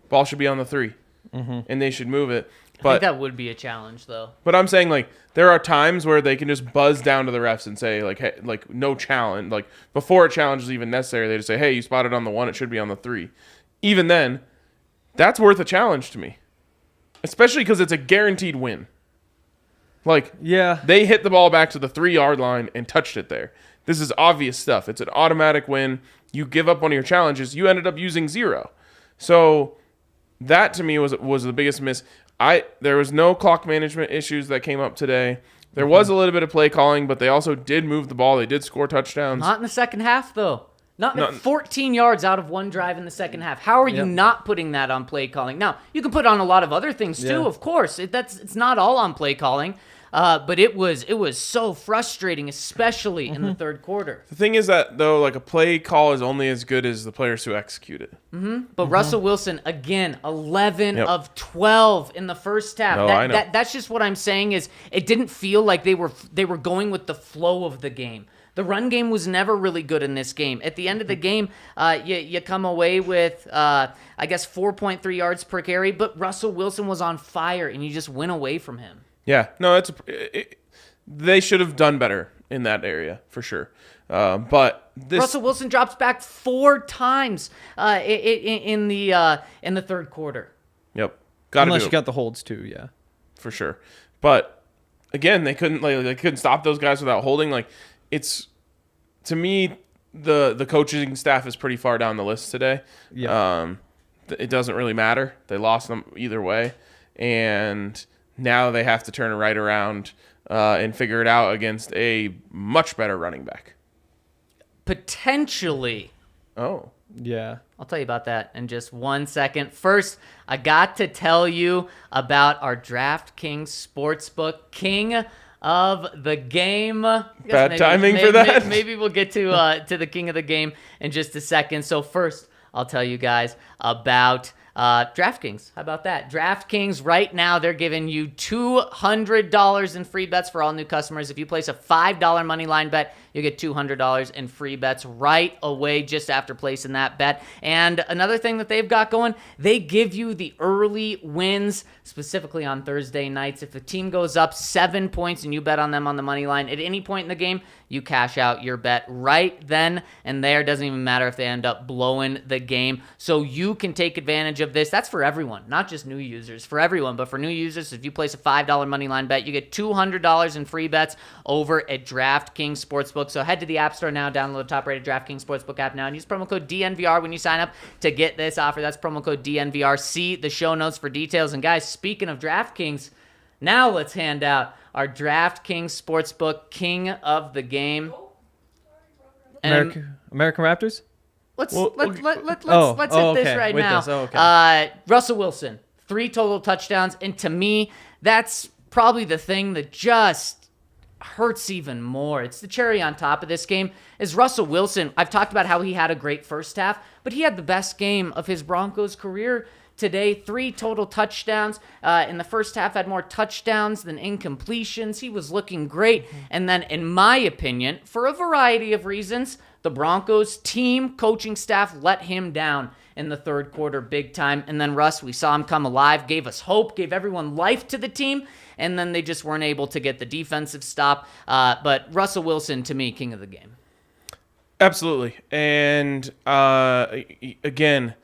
ball should be on the 3, and they should move it. But, I think that would be a challenge, though. But I'm saying, like, there are times where they can just buzz down to the refs and say, like, hey, like, no challenge. Like, before a challenge is even necessary, they just say, hey, you spotted on the 1, it should be on the 3. Even then, that's worth a challenge to me. Especially because it's a guaranteed win. Like, they hit the ball back to the 3-yard line and touched it there. This is obvious stuff. It's an automatic win. You give up one of your challenges, you ended up using 0. So that to me was the biggest miss. There was no clock management issues that came up today. There was a little bit of play calling, but they also did move the ball. They did score touchdowns. Not in the second half, though. Not 14 yards out of one drive in the second half. How are you not putting that on play calling? Now, you can put on a lot of other things too, of course. It's not all on play calling. But it was so frustrating, especially in the third quarter. The thing is that, though, like, a play call is only as good as the players who execute it. But Russell Wilson, again, 11 of 12 in the first half. No, I know. That's just what I'm saying is it didn't feel like they were going with the flow of the game. The run game was never really good in this game. At the end of the game, you come away with, I guess, 4.3 yards per carry, but Russell Wilson was on fire, and you just went away from him. Yeah, no, they should have done better in that area for sure. But Russell Wilson drops back 4 times in the third quarter. Yep, unless you got the holds too, for sure. But again, they couldn't stop those guys without holding. Like, it's, to me, the coaching staff is pretty far down the list today. Yeah, it doesn't really matter. They lost them either way, and now they have to turn it right around and figure it out against a much better running back. Potentially. Oh. Yeah. I'll tell you about that in just 1 second. First, I got to tell you about our DraftKings Sportsbook King of the Game. Bad timing for that? Maybe we'll get to the King of the Game in just a second. So first, I'll tell you guys about DraftKings. How about that? DraftKings, right now, they're giving you $200 in free bets for all new customers. If you place a $5 money line bet, you get $200 in free bets right away just after placing that bet. And another thing that they've got going, they give you the early wins, specifically on Thursday nights. If the team goes up 7 points and you bet on them on the money line at any point in the game, you cash out your bet right then and there. Doesn't even matter if they end up blowing the game. So you can take advantage of this. That's for everyone, not just new users, for everyone. But for new users, if you place a $5 money line bet, you get $200 in free bets over at DraftKings Sportsbook. So head to the App Store now, download the top-rated DraftKings Sportsbook app now, and use promo code DNVR when you sign up to get this offer. That's promo code DNVR. See the show notes for details. And guys, speaking of DraftKings, now let's hand out our DraftKings Sportsbook King of the Game. American Raptors? Let's hit this right now. Russell Wilson, 3 total touchdowns, and to me, that's probably the thing that just hurts even more. It's the cherry on top of this game. Is Russell Wilson. I've talked about how he had a great first half, but he had the best game of his Broncos career today. 3 total touchdowns. In the first half, had more touchdowns than incompletions. He was looking great. And then, in my opinion, for a variety of reasons, the Broncos team, coaching staff let him down in the third quarter big time. And then Russ, we saw him come alive, gave us hope, gave everyone life to the team, and then they just weren't able to get the defensive stop. But Russell Wilson, to me, king of the game. Absolutely. And again,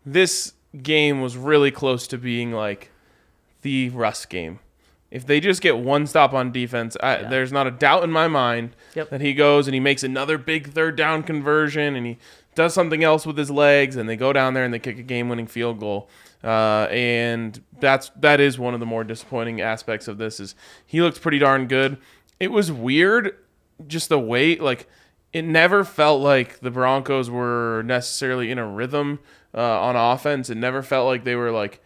this game was really close to being like the Russ game. If they just get one stop on defense, there's not a doubt in my mind that he goes and he makes another big third down conversion and he does something else with his legs and they go down there and they kick a game-winning field goal. And that is one of the more disappointing aspects of this is he looks pretty darn good. It was weird just the weight, like it never felt like the Broncos were necessarily in a rhythm on offense. It never felt like they were like,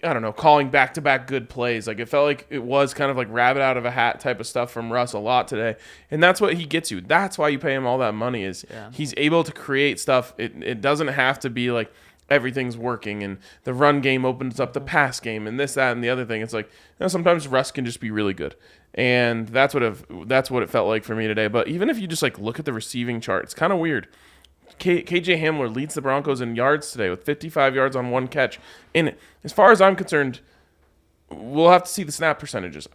I don't know, calling back-to-back good plays. Like it felt like it was kind of like rabbit out of a hat type of stuff from Russ a lot today. And that's what he gets you. That's why you pay him all that money is he's able to create stuff. It doesn't have to be like everything's working and the run game opens up the pass game and this, that, and the other thing. It's like, sometimes Russ can just be really good. And that's what it felt like for me today. But even if you just like look at the receiving chart, it's kind of weird. KJ Hamler leads the Broncos in yards today with 55 yards on one catch. And as far as I'm concerned, we'll have to see the snap percentages.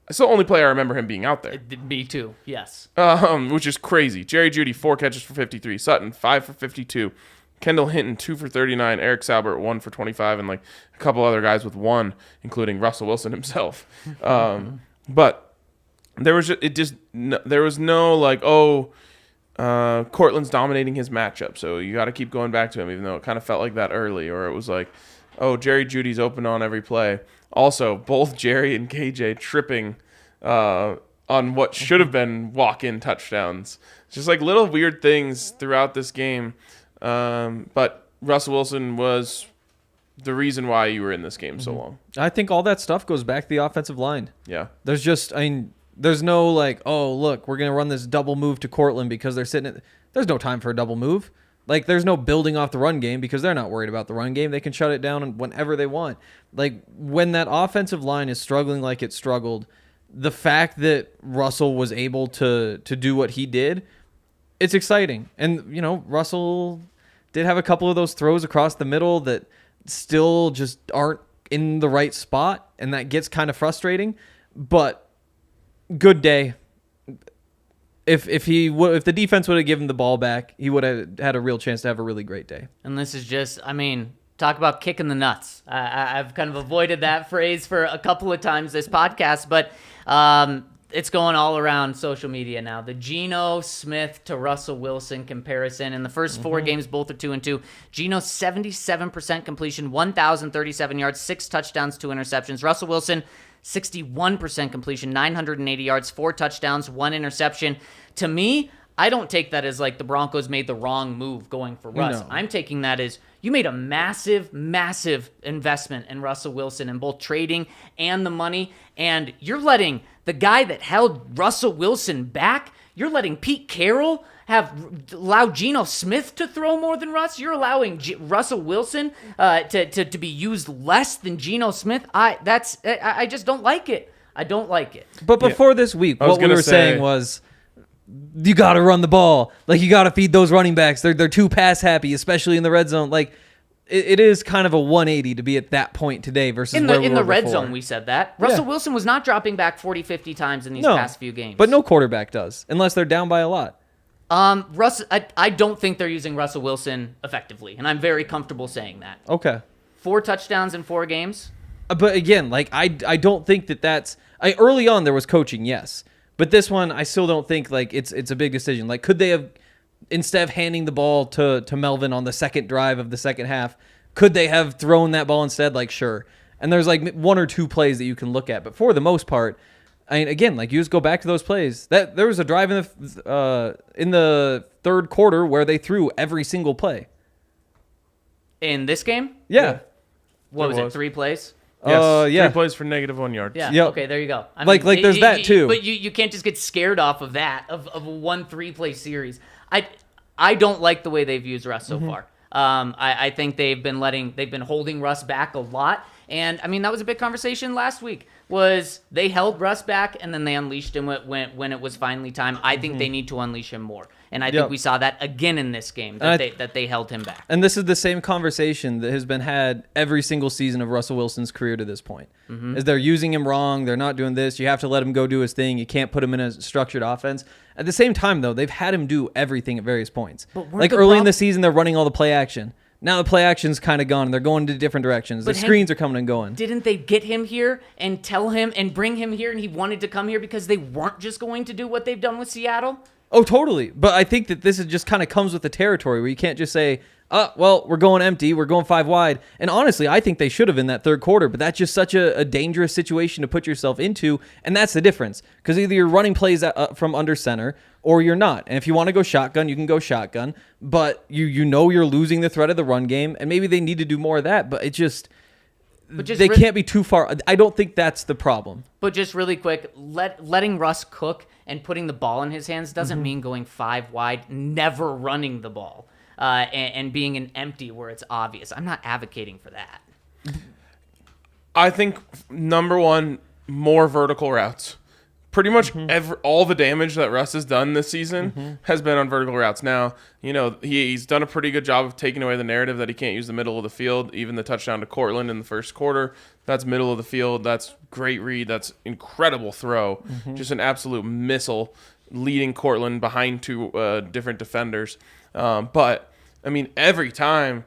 It's the only play I remember him being out there. Me too, yes. Which is crazy. Jerry Jeudy, 4 catches for 53. Sutton, 5 for 52. Kendall Hinton, 2 for 39. Eric Saubert, 1 for 25. And like a couple other guys with 1, including Russell Wilson himself. But there was no like, Cortland's dominating his matchup, so you got to keep going back to him, even though it kind of felt like that early, or it was like, Jerry Jeudy's open on every play. Also, both Jerry and KJ tripping on what should have been walk-in touchdowns. Just like little weird things throughout this game. But Russell Wilson was the reason why you were in this game so long. I think all that stuff goes back to the offensive line. Yeah. There's no like, look, we're going to run this double move to Cortland because they're sitting at... There's no time for a double move. Like, there's no building off the run game because they're not worried about the run game. They can shut it down whenever they want. Like, when that offensive line is struggling like it struggled, the fact that Russell was able to do what he did, it's exciting. And, Russell did have a couple of those throws across the middle that still just aren't in the right spot, and that gets kind of frustrating. But... good day. If the defense would have given the ball back, he would have had a real chance to have a really great day. And this is just, talk about kicking the nuts. I've kind of avoided that phrase for a couple of times this podcast, but it's going all around social media now. The Geno Smith to Russell Wilson comparison. In the first 4 games, both are 2-2. Geno, 77% completion, 1,037 yards, 6 touchdowns, 2 interceptions. Russell Wilson, 61% completion, 980 yards, 4 touchdowns, 1 interception. To me, I don't take that as like the Broncos made the wrong move going for Russ. No. I'm taking that as you made a massive, massive investment in Russell Wilson in both trading and the money, and you're letting the guy that held Russell Wilson back, you're letting Pete Carroll allow Geno Smith to throw more than Russ. You're allowing Russell Wilson to be used less than Geno Smith. I just don't like it. I don't like it. But before this week, what we were saying was, you got to run the ball. Like, you got to feed those running backs. They're too pass happy, especially in the red zone. Like, it is kind of a 180 to be at that point today versus in where we were the red before. zone. We said that Russell Wilson was not dropping back 40, 50 times in these past few games. But no quarterback does, unless they're down by a lot. I don't think they're using Russell Wilson effectively, and I'm very comfortable saying that. Okay. 4 touchdowns in 4 games. But again, like I don't think that's early on there was coaching, yes. But this one, I still don't think like it's a big decision. Like, could they have, instead of handing the ball to Melvin on the second drive of the second half, could they have thrown that ball instead? Like, sure. And there's like 1 or 2 plays that you can look at, but for the most part, again, like you just go back to those plays. That there was a drive in the third quarter where they threw every single play. In this game? Yeah. What was it? 3 plays? Yes, 3 plays for -1 yard. Yeah. Yep. Okay, there you go. There's that too. But you can't just get scared off of that of a 1 3-play series. I don't like the way they've used Russ so far. I think they've been holding Russ back a lot. And that was a big conversation last week. Was they held Russ back and then they unleashed him when it was finally time. I think they need to unleash him more, and I think we saw that again in this game that they held him back. And this is the same conversation that has been had every single season of Russell Wilson's career to this point. Is they're using him wrong, they're not doing this. You have to let him go do his thing. You can't put him in a structured offense. At the same time, though, they've had him do everything at various points. Like early in the season, they're running all the play action. Now the play action's kind of gone. They're going to different directions. The screens are coming and going. Didn't they get him here and tell him and bring him here and he wanted to come here because they weren't just going to do what they've done with Seattle? Oh, totally. But I think that this is just kind of comes with the territory where you can't just say, well, we're going empty, we're going 5 wide. And honestly, I think they should have in that third quarter, but that's just such a dangerous situation to put yourself into, and that's the difference. Because either you're running plays from under center or you're not. And if you want to go shotgun, you can go shotgun, but you know you're losing the threat of the run game, and maybe they need to do more of that, but it just... they can't be too far. I don't think that's the problem. But just really quick, letting Russ cook and putting the ball in his hands doesn't mean going 5 wide, never running the ball, and being an empty where it's obvious. I'm not advocating for that. I think, number one, more vertical routes. Pretty much all the damage that Russ has done this season has been on vertical routes. Now, he's done a pretty good job of taking away the narrative that he can't use the middle of the field. Even the touchdown to Cortland in the first quarter, that's middle of the field. That's great read. That's incredible throw. Just an absolute missile leading Cortland behind 2 different defenders. But, I mean, every time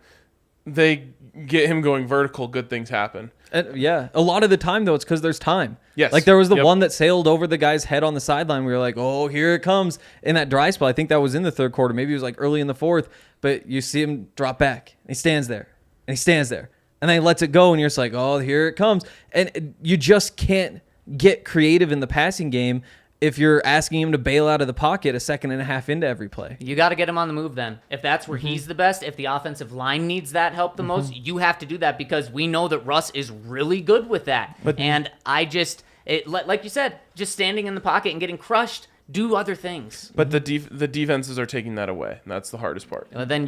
they get him going vertical, good things happen. Yeah, a lot of the time, though, it's because there's time. Yes. Like there was the one that sailed over the guy's head on the sideline. We were like, oh, here it comes in that dry spell. I think that was in the third quarter. Maybe it was like early in the fourth. But you see him drop back. And he stands there. And he stands there. And then he lets it go. And you're just like, oh, here it comes. And you just can't get creative in the passing game if you're asking him to bail out of the pocket a second and a half into every play. You got to get him on the move then. If that's where he's the best, if the offensive line needs that help the most, you have to do that because we know that Russ is really good with that. And like you said, just standing in the pocket and getting crushed, do other things. But the defenses are taking that away. And that's the hardest part. Then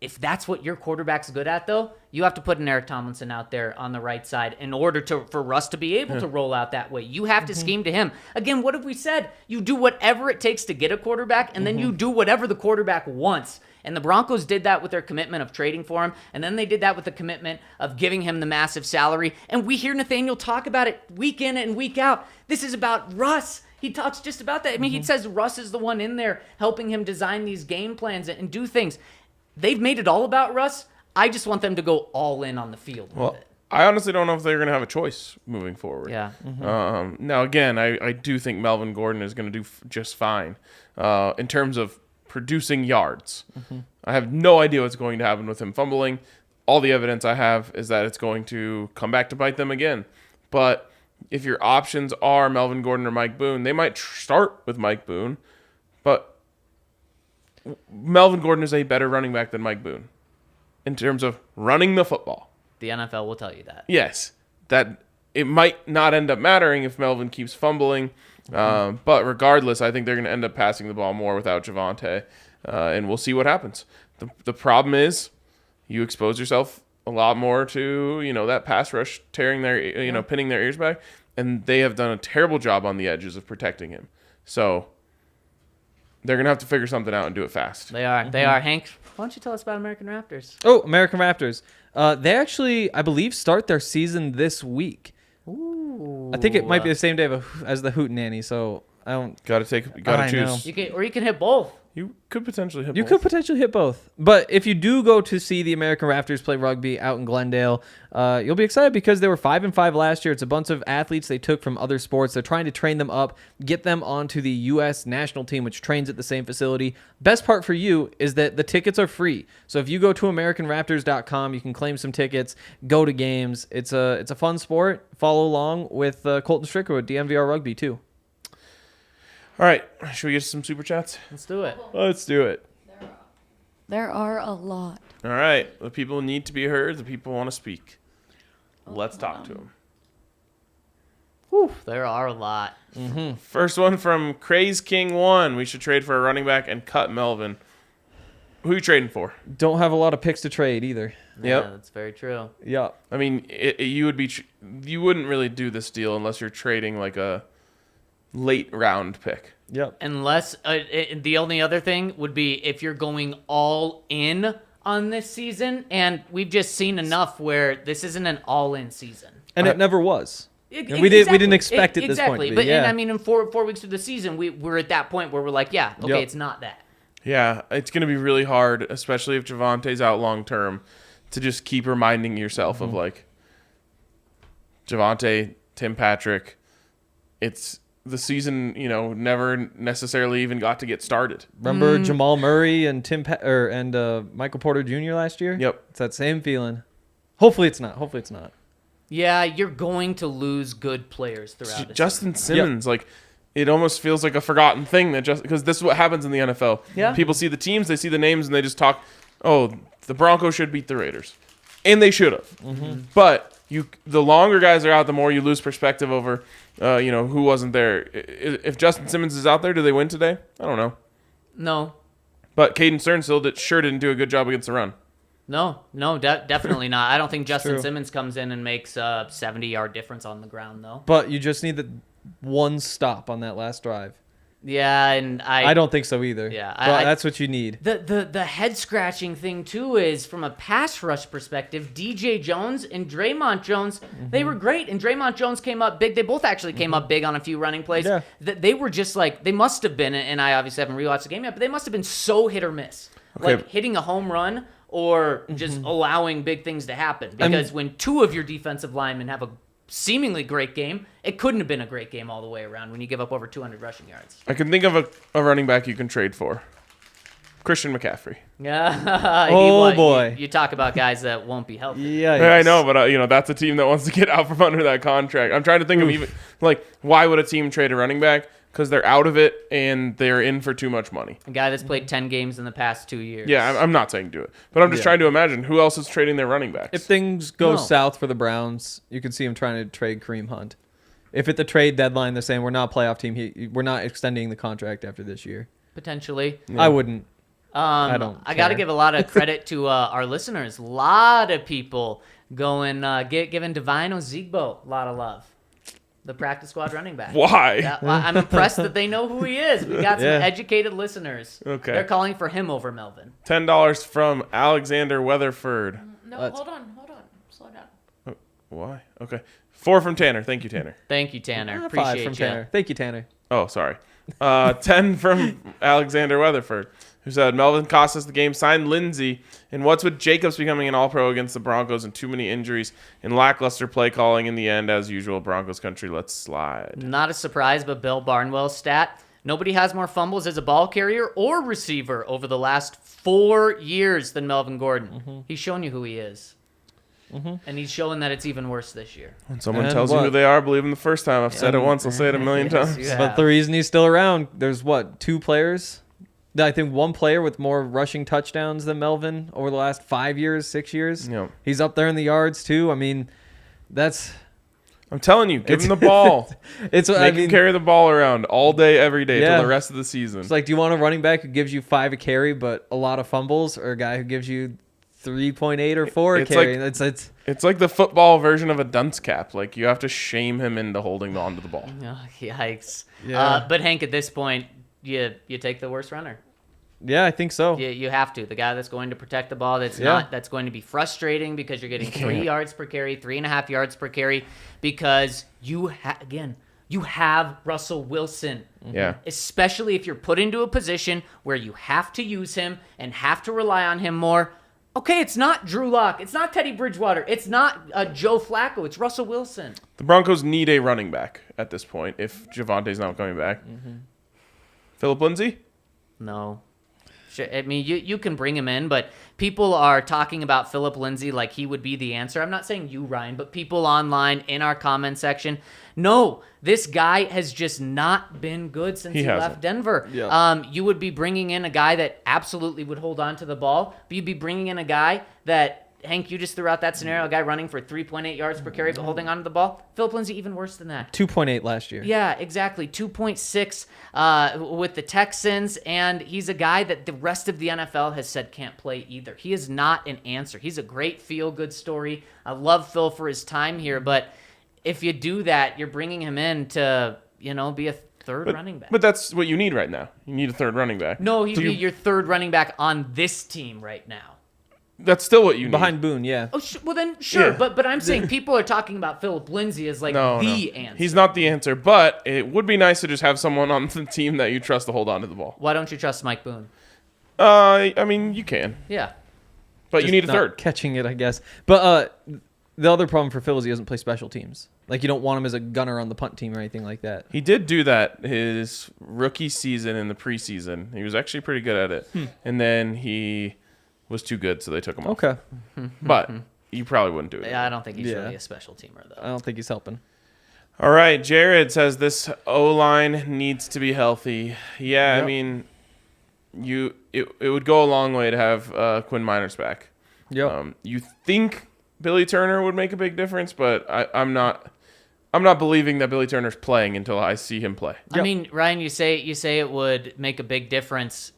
if that's what your quarterback's good at, though, you have to put an Eric Tomlinson out there on the right side in order for Russ to be able to roll out that way. You have to scheme to him. Again, what have we said? You do whatever it takes to get a quarterback, and then you do whatever the quarterback wants. And the Broncos did that with their commitment of trading for him, and then they did that with the commitment of giving him the massive salary. And we hear Nathaniel talk about it week in and week out. This is about Russ. He talks just about that. I mean, he says Russ is the one in there helping him design these game plans and do things. They've made it all about Russ. I just want them to go all in on the field with it. I honestly don't know if they're going to have a choice moving forward. Yeah. Now, again, I do think Melvin Gordon is going to do just fine in terms of producing yards. I have no idea what's going to happen with him fumbling. All the evidence I have is that it's going to come back to bite them again. But if your options are Melvin Gordon or Mike Boone, they might start with Mike Boone, but Melvin Gordon is a better running back than Mike Boone in terms of running the football. The NFL will tell you that. Yes, that it might not end up mattering if Melvin keeps fumbling, but regardless, I think they're going to end up passing the ball more without Javonte, and we'll see what happens. The problem is you expose yourself a lot more to that pass rush tearing their pinning their ears back, and they have done a terrible job on the edges of protecting him. So they're going to have to figure something out and do it fast. They are. They are. Hank, why don't you tell us about American Raptors? Oh, American Raptors. They actually, I believe, start their season this week. Ooh. I think it might be the same day as the Hootenanny, so I don't... Got to choose. You can hit both. You could potentially hit both. You could potentially hit both. But if you do go to see the American Raptors play rugby out in Glendale, you'll be excited because they were 5-5 last year. It's a bunch of athletes they took from other sports. They're trying to train them up, get them onto the U.S. national team, which trains at the same facility. Best part for you is that the tickets are free. So if you go to AmericanRaptors.com, you can claim some tickets, go to games. It's a fun sport. Follow along with Colton Stricker with DNVR Rugby, too. All right, should we get some super chats? Let's do it. Let's do it. There are a lot. All right, the people need to be heard. The people want to speak. Let's talk to them. Whew, there are a lot. First one from Craze King 1. We should trade for a running back and cut Melvin. Who are you trading for? Don't have a lot of picks to trade either. Yeah, that's very true. Yep. I mean, you wouldn't really do this deal unless you're trading like a late round pick. Yep. Unless the only other thing would be if you're going all in on this season, and we've just seen enough where this isn't an all in season. And it never was. And we Exactly. didn't expect it this point. Exactly. To be. But yeah. and I mean, in four weeks of the season, we're at that point where we're like, yeah, okay, Yep. it's not that. Yeah, it's going to be really hard, especially if Javonte's out long term, to just keep reminding yourself of like Javonte, Tim Patrick. the season, never necessarily even got to get started. Remember Jamal Murray and Michael Porter Jr. last year? Yep. It's that same feeling. Hopefully it's not. Yeah, you're going to lose good players throughout. Justin Simmons, it almost feels like a forgotten thing because this is what happens in the NFL. Yeah. People see the teams, they see the names, and they just talk. Oh, the Broncos should beat the Raiders, and they should have. Mm-hmm. But the longer guys are out, the more you lose perspective over, who wasn't there. If Justin Simmons is out there, do they win today? I don't know. No. But Caden Sternsill sure didn't do a good job against the run. No, definitely not. I don't think Justin Simmons comes in and makes a 70-yard difference on the ground, though. But you just need the one stop on that last drive. Yeah, and I don't think so either. Yeah, but that's what you need. The head scratching thing too is from a pass rush perspective. DJ Jones and Draymond Jones, they were great, and Draymond Jones came up big. They both actually came up big on a few running plays. Yeah. They were just they must have been, and I obviously haven't rewatched the game yet, but they must have been so hit or miss, hitting a home run or just allowing big things to happen. Because when two of your defensive linemen have a seemingly great game, it couldn't have been a great game all the way around when you give up over 200 rushing yards. I can think of a running back you can trade for. Christian McCaffrey. Yeah. Boy. You talk about guys that won't be healthy. Yeah. I know, but that's a team that wants to get out from under that contract. I'm trying to think of even why would a team trade a running back? Because they're out of it and they're in for too much money. A guy that's played 10 games in the past 2 years. Yeah, I'm not saying do it. But I'm just trying to imagine who else is trading their running backs. If things go south for the Browns, you can see them trying to trade Kareem Hunt. If at the trade deadline they're saying we're not a playoff team, we're not extending the contract after this year. Potentially. Yeah. I wouldn't. I got to give a lot of credit to our listeners. A lot of people giving Divine Ozigbo a lot of love. The practice squad running back. Why? Yeah, I'm impressed that they know who he is. We got some educated listeners. Okay. They're calling for him over Melvin. $10 from Alexander Weatherford. No, hold on. Slow down. Oh, why? Okay. 4 from Tanner. Thank you, Tanner. Thank you, Tanner. 5 Appreciate from you. Tanner. Thank you, Tanner. Oh, sorry. 10 from Alexander Weatherford, who said Melvin cost us the game, signed Lindsey, and what's with Jacobs becoming an all-pro against the Broncos and too many injuries and lackluster play calling in the end, as usual, Broncos country, let's slide. Not a surprise, but Bill Barnwell's stat. Nobody has more fumbles as a ball carrier or receiver over the last 4 years than Melvin Gordon. Mm-hmm. He's shown you who he is. Mm-hmm. And he's showing that it's even worse this year. When someone tells you who they are, believe them the first time. I've said it once, I'll say it a million times. But the reason he's still around, there's 2 players? I think 1 player with more rushing touchdowns than Melvin over the last 5 years, 6 years. Yep. He's up there in the yards too. I mean, that's... I'm telling you, give him the ball. Make him carry the ball around all day, every day, till the rest of the season. It's do you want a running back who gives you 5 a carry but a lot of fumbles, or a guy who gives you 3.8 or 4 a carry? It's like the football version of a dunce cap. You have to shame him into holding on to the ball. Oh, yikes. Yeah. But Hank, at this point, you take the worst runner. Yeah, I think so. You have to. The guy that's going to protect the ball, that's going to be frustrating because you're getting 3 yards per carry, 3.5 yards per carry, because you have Russell Wilson. Yeah. Especially if you're put into a position where you have to use him and have to rely on him more. Okay, it's not Drew Lock. It's not Teddy Bridgewater. It's not Joe Flacco. It's Russell Wilson. The Broncos need a running back at this point if Javonte's not coming back. Mm-hmm. Philip Lindsay? No. I mean, you can bring him in, but people are talking about Philip Lindsay like he would be the answer. I'm not saying you, Ryan, but people online in our comment section. No, this guy has just not been good since he left Denver. Yeah. You would be bringing in a guy that absolutely would hold on to the ball, but you'd be bringing in a guy that, Hank, you just threw out that scenario, a guy running for 3.8 yards per carry but holding on to the ball. Philip Lindsay, even worse than that. 2.8 last year. Yeah, exactly. 2.6 with the Texans, and he's a guy that the rest of the NFL has said can't play either. He is not an answer. He's a great feel-good story. I love Phil for his time here, but if you do that, you're bringing him in to, be a third running back. But that's what you need right now. You need a third running back. No, he'd be your third running back on this team right now. That's still what you need. Behind Boone, yeah. Oh, well then, sure. Yeah. But I'm saying people are talking about Philip Lindsay as the answer. He's not the answer, but it would be nice to just have someone on the team that you trust to hold on to the ball. Why don't you trust Mike Boone? I mean, you can. Yeah. But you need a third. Catching it, I guess. But the other problem for Phil is he doesn't play special teams. Like you don't want him as a gunner on the punt team or anything like that. He did do that his rookie season in the preseason. He was actually pretty good at it. And then he was too good, so they took him off. Okay. But you probably wouldn't do it. Yeah, I don't think he's Yeah. really a special teamer, though. I don't think he's helping. All right, Jared says this O-line needs to be healthy. Yeah, Yep. I mean, it would go a long way to have Quinn Miners back. Yep. You think Billy Turner would make a big difference, but I'm not believing that Billy Turner's playing until I see him play. I mean, Ryan, you say it would make a big difference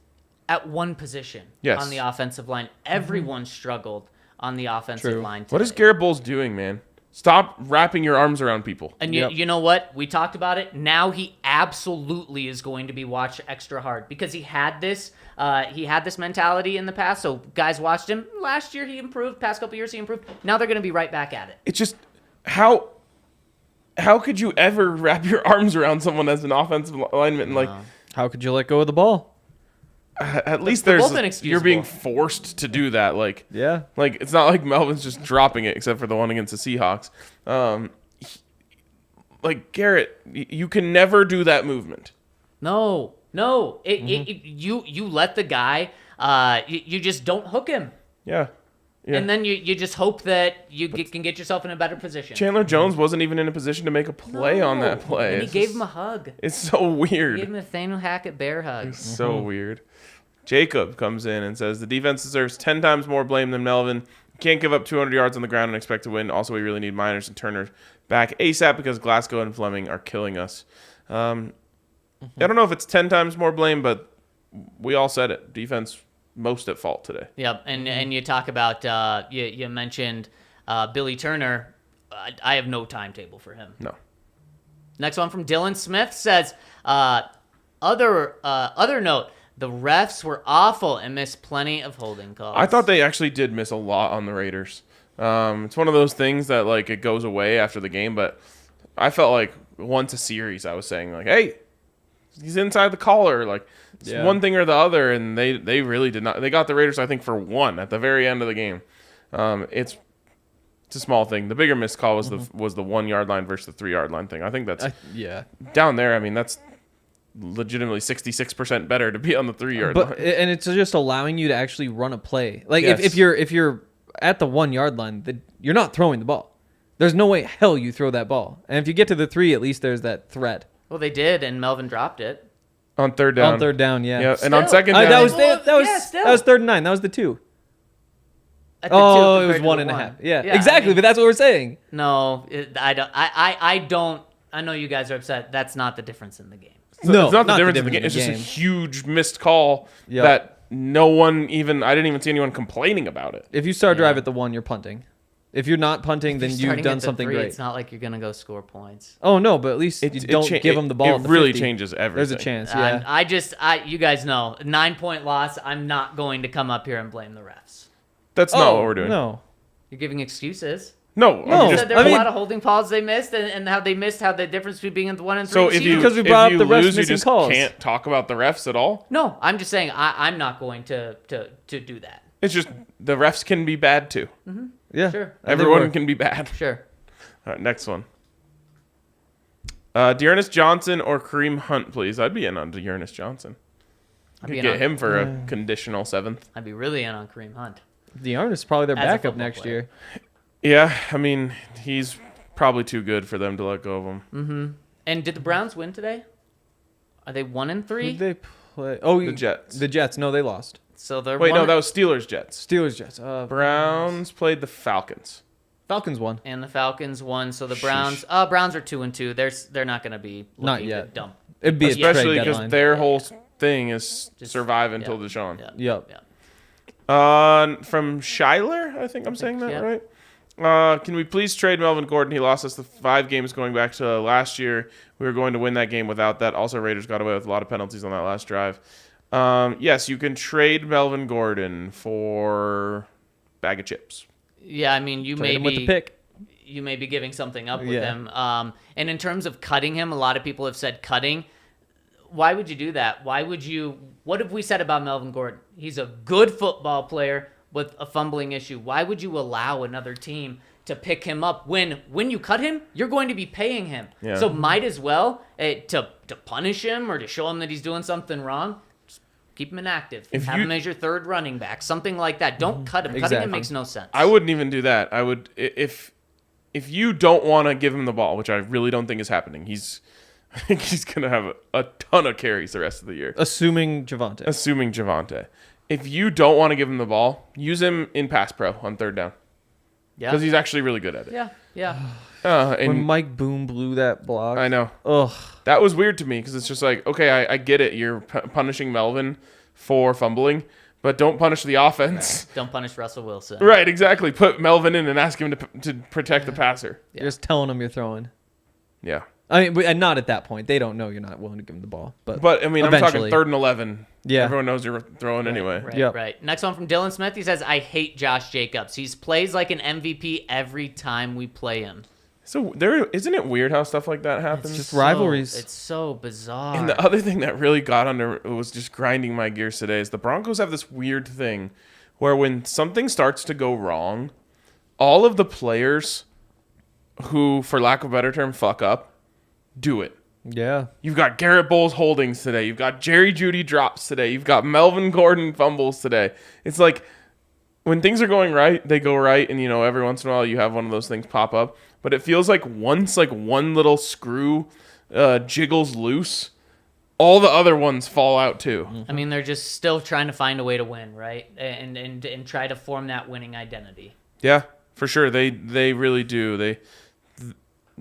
at one position Yes. on the offensive line. Everyone struggled on the offensive True. line today. What is Garrett Bowles doing, man? Stop wrapping your arms around people. And Yep. you know what? We talked about it. Now he absolutely is going to be watched extra hard because he had this mentality in the past. So guys watched him. Last year he improved. Past couple years he improved. Now they're going to be right back at it. It's just how could you ever wrap your arms around someone as an offensive lineman? And, like, How could you let go of the ball? at least They're there's both inexcusable. you're being forced to do that. Like, Yeah. like it's not like Melvin's just dropping it, except for the one against the Seahawks. Like Garrett, you can never do that movement. No. You let the guy. You just don't hook him. Yeah. Yeah. And then you just hope that can get yourself in a better position. Chandler Jones wasn't even in a position to make a play on that play. And he It's gave just- him a hug. It's so weird. He gave him a Nathaniel Hackett bear hug. So weird. Jacob comes in and says the defense deserves 10 times more blame than Melvin. You can't give up 200 yards on the ground and expect to win. Also, we really need Miners and Turner back ASAP because Glasgow and Fleming are killing us. I don't know if it's 10 times more blame, but we all said it. Defense most at fault today. Yep, and you talk about you mentioned Billy Turner. I have no timetable for him. No. Next one from Dylan Smith says, other note, the refs were awful and missed plenty of holding calls. I thought they actually did miss a lot on the Raiders. It's one of those things that, like, it goes away after the game, but I felt like once a series I was saying, like, hey, he's inside the collar. Like, it's one thing or the other, and they really did not. They got the Raiders, I think, for one at the very end of the game. It's a small thing. The bigger missed call was the 1 yard line versus the 3 yard line thing. I think that's down there. I mean, that's legitimately 66% better to be on the 3 yard line. And it's just allowing you to actually run a play. Like Yes. if you're at the 1 yard line, you're not throwing the ball. There's no way hell you throw that ball. And if you get to the 3, at least there's that threat. Well, they did, and Melvin dropped it. On third down. On third down, yeah. Yeah, and Still. on second down. that was still. that was 3rd and 9. That was the 2. At the Oh, two it was compared to 1 the and a one. half. Yeah, I exactly. mean, But that's what we're saying. no, I don't. I know you guys are upset. That's not the difference in the game. No, it's not the not the difference in the game. difference It's in just the a huge missed call Yep. that no one even. I didn't even see anyone complaining about it. If you start drive at the 1, you're punting. If you're not punting, then You're you've starting done at the something 3, great. It's not like you're gonna go score points. Oh no, but at least you don't give them the ball. It at the really 50. changes everything. There's a chance. Yeah. You guys know, 9-point loss. I'm not going to come up here and blame the refs. That's not what we're doing. No. You're giving excuses. No. No. I'm You just- said there were I mean- a lot of holding calls they missed, and how they missed, how the difference between being in the 1 and 3. so is if you huge. Because we if brought up you the refs lose, you missing just calls. can't talk about the refs at all. No, I'm just saying I'm not going to do that. It's just the refs can be bad too. Yeah. Sure. And they Everyone were. can be bad. Sure. All right, next one. Dearness Johnson or Kareem Hunt, please. I'd be in on Dearness Johnson. I be could in get on- him for a conditional 7th. I'd be really in on Kareem Hunt. Dearness is probably their As a backup football next player. year. Yeah, I mean, he's probably too good for them to let go of him. And did the Browns win today? Are they 1 and 3? Who'd they play? Oh, The Jets. The Jets. No, they lost. So they're Wait, 1 no, that was Steelers Jets. Steelers, Jets. Browns played the Falcons. Falcons won. and the Falcons won. So the Browns, Browns are 2 and 2. They're not going to be Not looking yet. to dump. It'd be a Especially trade because deadline. their whole thing is Just- survive until yeah. Deshaun. Yeah. Yep. Yeah. From Schuyler, I think I'm saying that yeah. right. Can we please trade Melvin Gordon? He lost us the 5 games going back to last year. We were going to win that game without that. Also, Raiders got away with a lot of penalties on that last drive. Yes, you can trade Melvin Gordon for bag of chips. Yeah, I mean, you Trade may him be with the pick. you may be giving something up with Yeah. him. And in terms of cutting him, a lot of people have said cutting. Why would you do that? Why would you? What have we said about Melvin Gordon? He's a good football player with a fumbling issue. Why would you allow another team to pick him up. When you cut him, you're going to be paying him. Yeah. So might as well to punish him or to show him that he's doing something wrong. Just keep him inactive. Have him as your third running back, something like that. Don't cut him. Cutting him makes no sense. I wouldn't even do that. I would if you don't want to give him the ball, which I really don't think is happening. I think he's gonna have a ton of carries the rest of the year. Assuming Javonte. If you don't want to give him the ball, use him in pass pro on third down. Yeah. Because he's actually really good at it. Yeah. And When Mike Boone blew that block. I know. Ugh. That was weird to me because it's just like, okay, I get it. You're punishing Melvin for fumbling, but don't punish the offense. Don't punish Russell Wilson. Right, exactly. Put Melvin in and ask him to protect the passer. You're just telling him you're throwing. Yeah. I mean, and not at that point. They don't know you're not willing to give them the ball. But I mean, eventually. I'm talking 3rd and 11. Yeah. Everyone knows you're throwing anyway. Right. Next one from Dylan Smith. He says, I hate Josh Jacobs. He plays like an MVP every time we play him. So isn't it weird how stuff like that happens? It's just rivalries. It's so bizarre. And the other thing that really got under was just grinding my gears today is the Broncos have this weird thing where when something starts to go wrong, all of the players who, for lack of a better term, fuck up, do it. Yeah. You've got Garrett Bowles holdings today. You've got Jerry Jeudy drops today. You've got Melvin Gordon fumbles today. It's like when things are going right, they go right. And, every once in a while you have one of those things pop up. But it feels like once one little screw jiggles loose, all the other ones fall out too. I mean, they're just still trying to find a way to win, right? And try to form that winning identity. Yeah, for sure. They really do.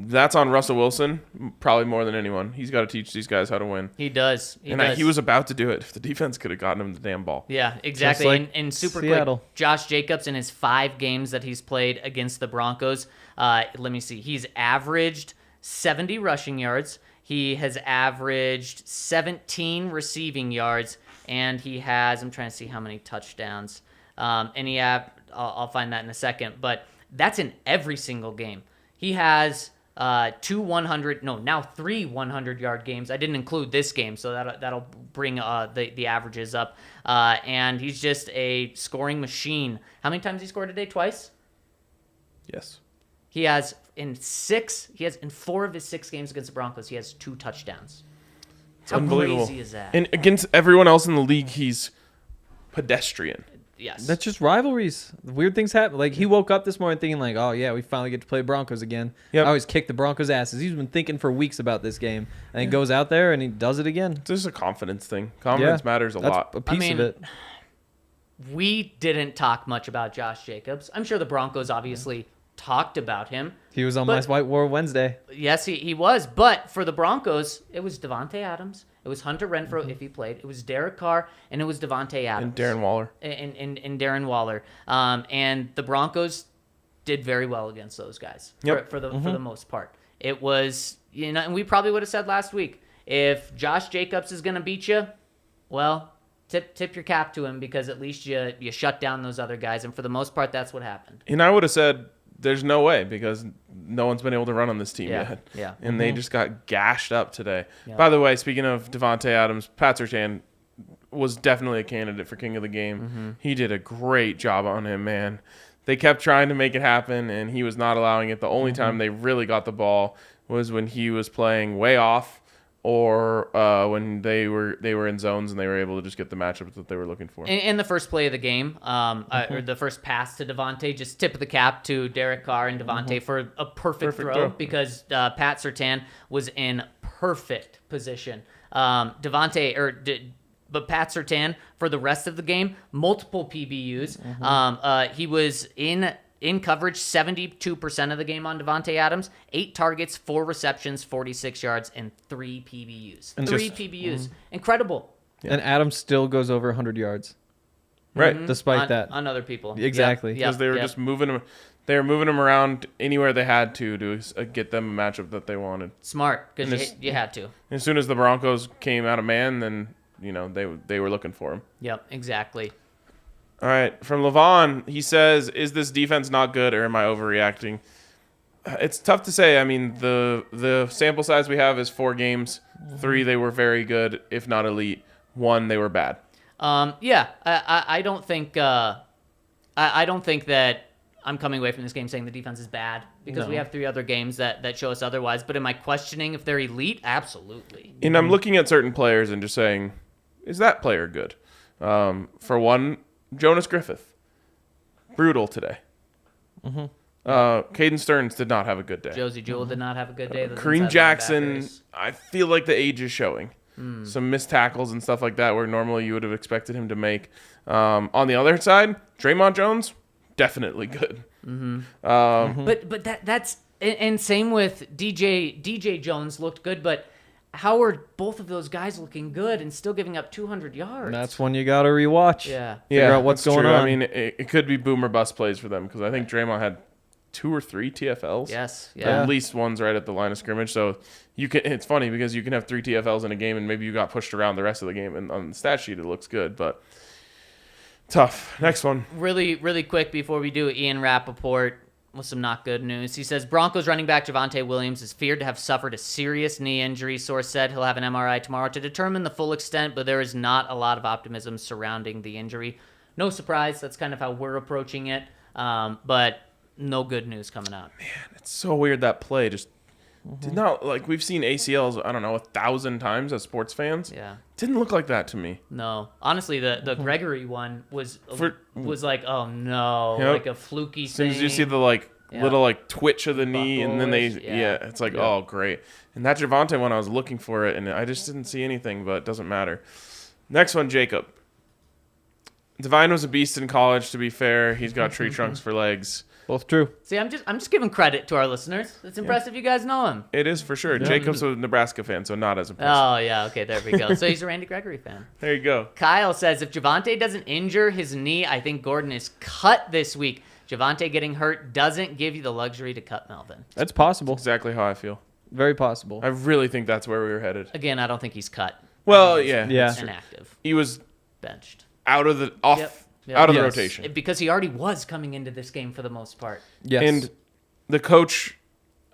That's on Russell Wilson probably more than anyone. He's got to teach these guys how to win. He does. He was about to do it if the defense could have gotten him the damn ball. Yeah, exactly. Like and super Seattle. quick, Josh Jacobs in his 5 games that he's played against the Broncos, let me see. He's averaged 70 rushing yards. He has averaged 17 receiving yards, and he has, I'm trying to see how many touchdowns. I'll find that in a second, but that's in every single game. He has 3 100-yard games. I didn't include this game, so that'll bring the averages up. And he's just a scoring machine. How many times he scored today? Twice? Yes. He has in 4 of his 6 games against the Broncos, he has 2 touchdowns. How unbelievable. crazy is that? And against everyone else in the league, he's pedestrian. Yes. That's just rivalries. Weird things happen. Like, he woke up this morning thinking, like, oh, yeah, we finally get to play Broncos again. Yep. I always kick the Broncos' asses. He's been thinking for weeks about this game. And he goes out there and he does it again. It's just a confidence thing. Confidence matters a That's lot. a piece of it. We didn't talk much about Josh Jacobs. I'm sure the Broncos obviously talked about him. He was on my White War Wednesday. Yes, he was. But for the Broncos, it was Davante Adams. It was Hunter Renfrow if he played. It was Derek Carr, and it was Davante Adams. And Darren Waller. And Darren Waller. And the Broncos did very well against those guys for the most part. It was, and we probably would have said last week, if Josh Jacobs is going to beat you, well, tip your cap to him because at least you shut down those other guys. And for the most part, that's what happened. And I would have said, there's no way because no one's been able to run on this team yet. Yeah. And they just got gashed up today. Yeah. By the way, speaking of Davante Adams, Pat Surtain was definitely a candidate for king of the game. He did a great job on him, man. They kept trying to make it happen, and he was not allowing it. The only time they really got the ball was when he was playing way off or when they were in zones and they were able to just get the matchups that they were looking for. In the first play of the game, or the first pass to Davante, just tip of the cap to Derek Carr and Davante for a perfect throw because Pat Surtain was in perfect position. But Pat Surtain for the rest of the game, multiple PBUs. He was in coverage 72% of the game on Davante Adams, 8 targets, 4 receptions, 46 yards, and 3 PBUs. And 3 PBUs. Incredible. Yeah. And Adams still goes over 100 yards. Right. Despite that. On other people. Exactly. Because they were just moving him. They were moving him around anywhere they had to get them a matchup that they wanted. Smart, because you had to. As soon as the Broncos came out of man, then they were looking for him. Yep, exactly. All right, from Levon, he says, "Is this defense not good, or am I overreacting?" It's tough to say. I mean, the sample size we have is 4 games. 3 they were very good, if not elite. 1 they were bad. I don't think I don't think that I'm coming away from this game saying the defense is bad because we have 3 other games that show us otherwise. But am I questioning if they're elite? Absolutely. And I'm looking at certain players and just saying, is that player good? For one, Jonas Griffith. Brutal today. Caden Stearns did not have a good day. Josie Jewell did not have a good day. Those Kareem inside Jackson, linebackers. I feel like the age is showing. Some missed tackles and stuff like that where normally you would have expected him to make. On the other side, Draymond Jones, definitely good. But that's and same with DJ Jones looked good, but how are both of those guys looking good and still giving up 200 yards? That's when you got to rewatch. Yeah. Figure out what's that's going true. on. I mean, it could be boom or bust plays for them because I think Draymond had 2 or 3 TFLs. Yes. Yeah. At least one's right at the line of scrimmage. So it's funny because you can have 3 TFLs in a game and maybe you got pushed around the rest of the game. And on the stat sheet, it looks good, but tough. Next one. Really, really quick before we do Ian Rappaport with some not good news. He says Broncos running back Javonte Williams is feared to have suffered a serious knee injury. Source said he'll have an MRI tomorrow to determine the full extent, but there is not a lot of optimism surrounding the injury. No surprise. That's kind of how we're approaching it. But no good news coming out. Man, it's so weird that play just did not, like, we've seen ACLs, I don't know, 1,000 times as sports fans. Yeah. Didn't look like that to me. No. Honestly, the Gregory one was like, oh no, like a fluky As soon thing. as you see the little twitch of the knee, and then it's like, oh great. And that Javonte one, I was looking for it, and I just didn't see anything, but it doesn't matter. Next one, Jacob. Divine was a beast in college. To be fair, he's got tree trunks for legs. Both true. See, I'm just giving credit to our listeners. It's impressive you guys know him. It is for sure. Jacob's a Nebraska fan, so not as impressive. Oh yeah, okay, there we go. So he's a Randy Gregory fan. There you go. Kyle says if Javonte doesn't injure his knee, I think Gordon is cut this week. Javonte getting hurt doesn't give you the luxury to cut Melvin. That's possible. Exactly how I feel. Very possible. I really think that's where we were headed. Again, I don't think he's cut. Well, yeah. Inactive. He was Benched. out of the out of the Yes. rotation. Because he already was coming into this game for the most part. Yes. And the coach,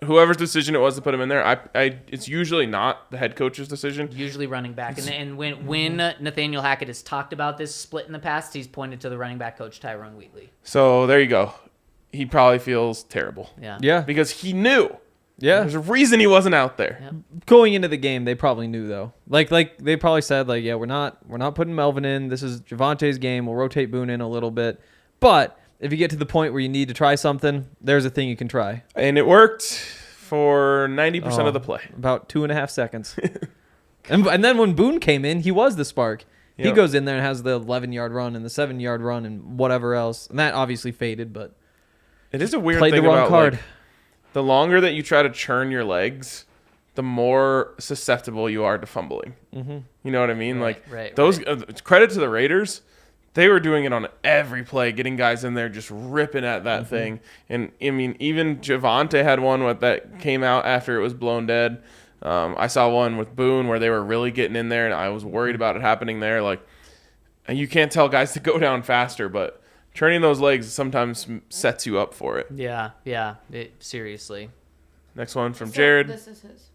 whoever's decision it was to put him in there, it's usually not the head coach's decision. Usually running back. And when Nathaniel Hackett has talked about this split in the past, he's pointed to the running back coach, Tyrone Wheatley. So there you go. He probably feels terrible. Yeah. yeah. Because he knew. Yeah. There's a reason he wasn't out there. Yeah. Going into the game, they probably knew though. Like they probably said yeah, we're not putting Melvin in. This is Javonte's game. We'll rotate Boone in a little bit. But if you get to the point where you need to try something, there's a thing you can try. And it worked for 90% of the play. About 2.5 seconds. and then when Boone came in, he was the spark. He Yep. goes in there and has the 11-yard run and the 7-yard run and whatever else. And that obviously faded, but It is a weird played thing the wrong about card. like, the longer that you try to churn your legs, the more susceptible you are to fumbling. Mm-hmm. You know what I mean? Right. Credit to the Raiders. They were doing it on every play, getting guys in there just ripping at that thing. And, I mean, even Javonte had one that came out after it was blown dead. I saw one with Boone where they were really getting in there, and I was worried about it happening there. Like, you can't tell guys to go down faster, but turning those legs sometimes sets you up for it. Yeah. Seriously. Next one from Jared. This is his.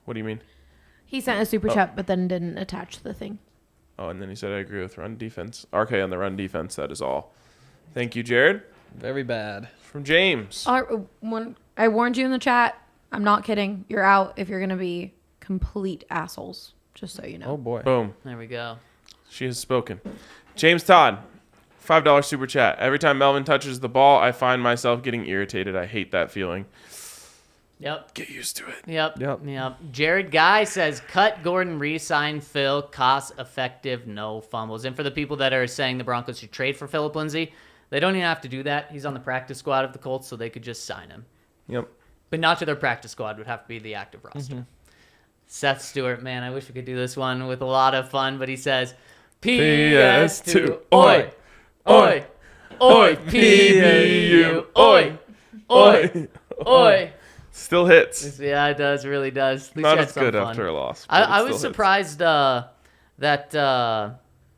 What do you mean? He sent a super chat, but then didn't attach the thing. Oh, and then he said, I agree with run defense. RK on the run defense, that is all. Thank you, Jared. very bad. From James. When I warned you in the chat, I'm not kidding. You're out if you're going to be complete assholes, just so you know. Oh, boy. Boom. There we go. She has spoken. James Todd, $5 super chat. Every time Melvin touches the ball, I find myself getting irritated. I hate that feeling. Yep. Get used to it. Yep. Jared Guy says, cut Gordon, re-sign Phil, cost effective, no fumbles. And for the people that are saying the Broncos should trade for Phillip Lindsay, they don't even have to do that. He's on the practice squad of the Colts, so they could just sign him. Yep. But not to their practice squad, would have to be the active roster. Mm-hmm. Seth Stewart, man, I wish we could do this one with a lot of fun, but he says, PS2, oi, oi, oi, PBU, oi, oi, oi. Still hits. Yeah, it does, really does. At least Not you had as some good fun. after a loss. I was surprised I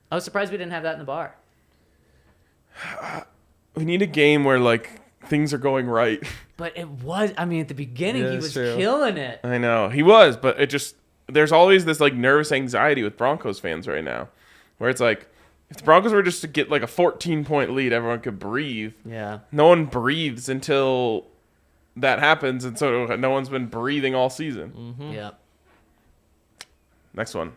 was surprised we didn't have that in the bar. We need a game where, like, things are going right. But it was, I mean, at the beginning, Yeah, he that's was true. killing it. I know. He was, but it just, there's always this, like, nervous anxiety with Broncos fans right now where it's like, If the Broncos were just to get like a 14-point lead, everyone could breathe. Yeah. No one breathes until that happens, and so no one's been breathing all season. Yeah. Next one.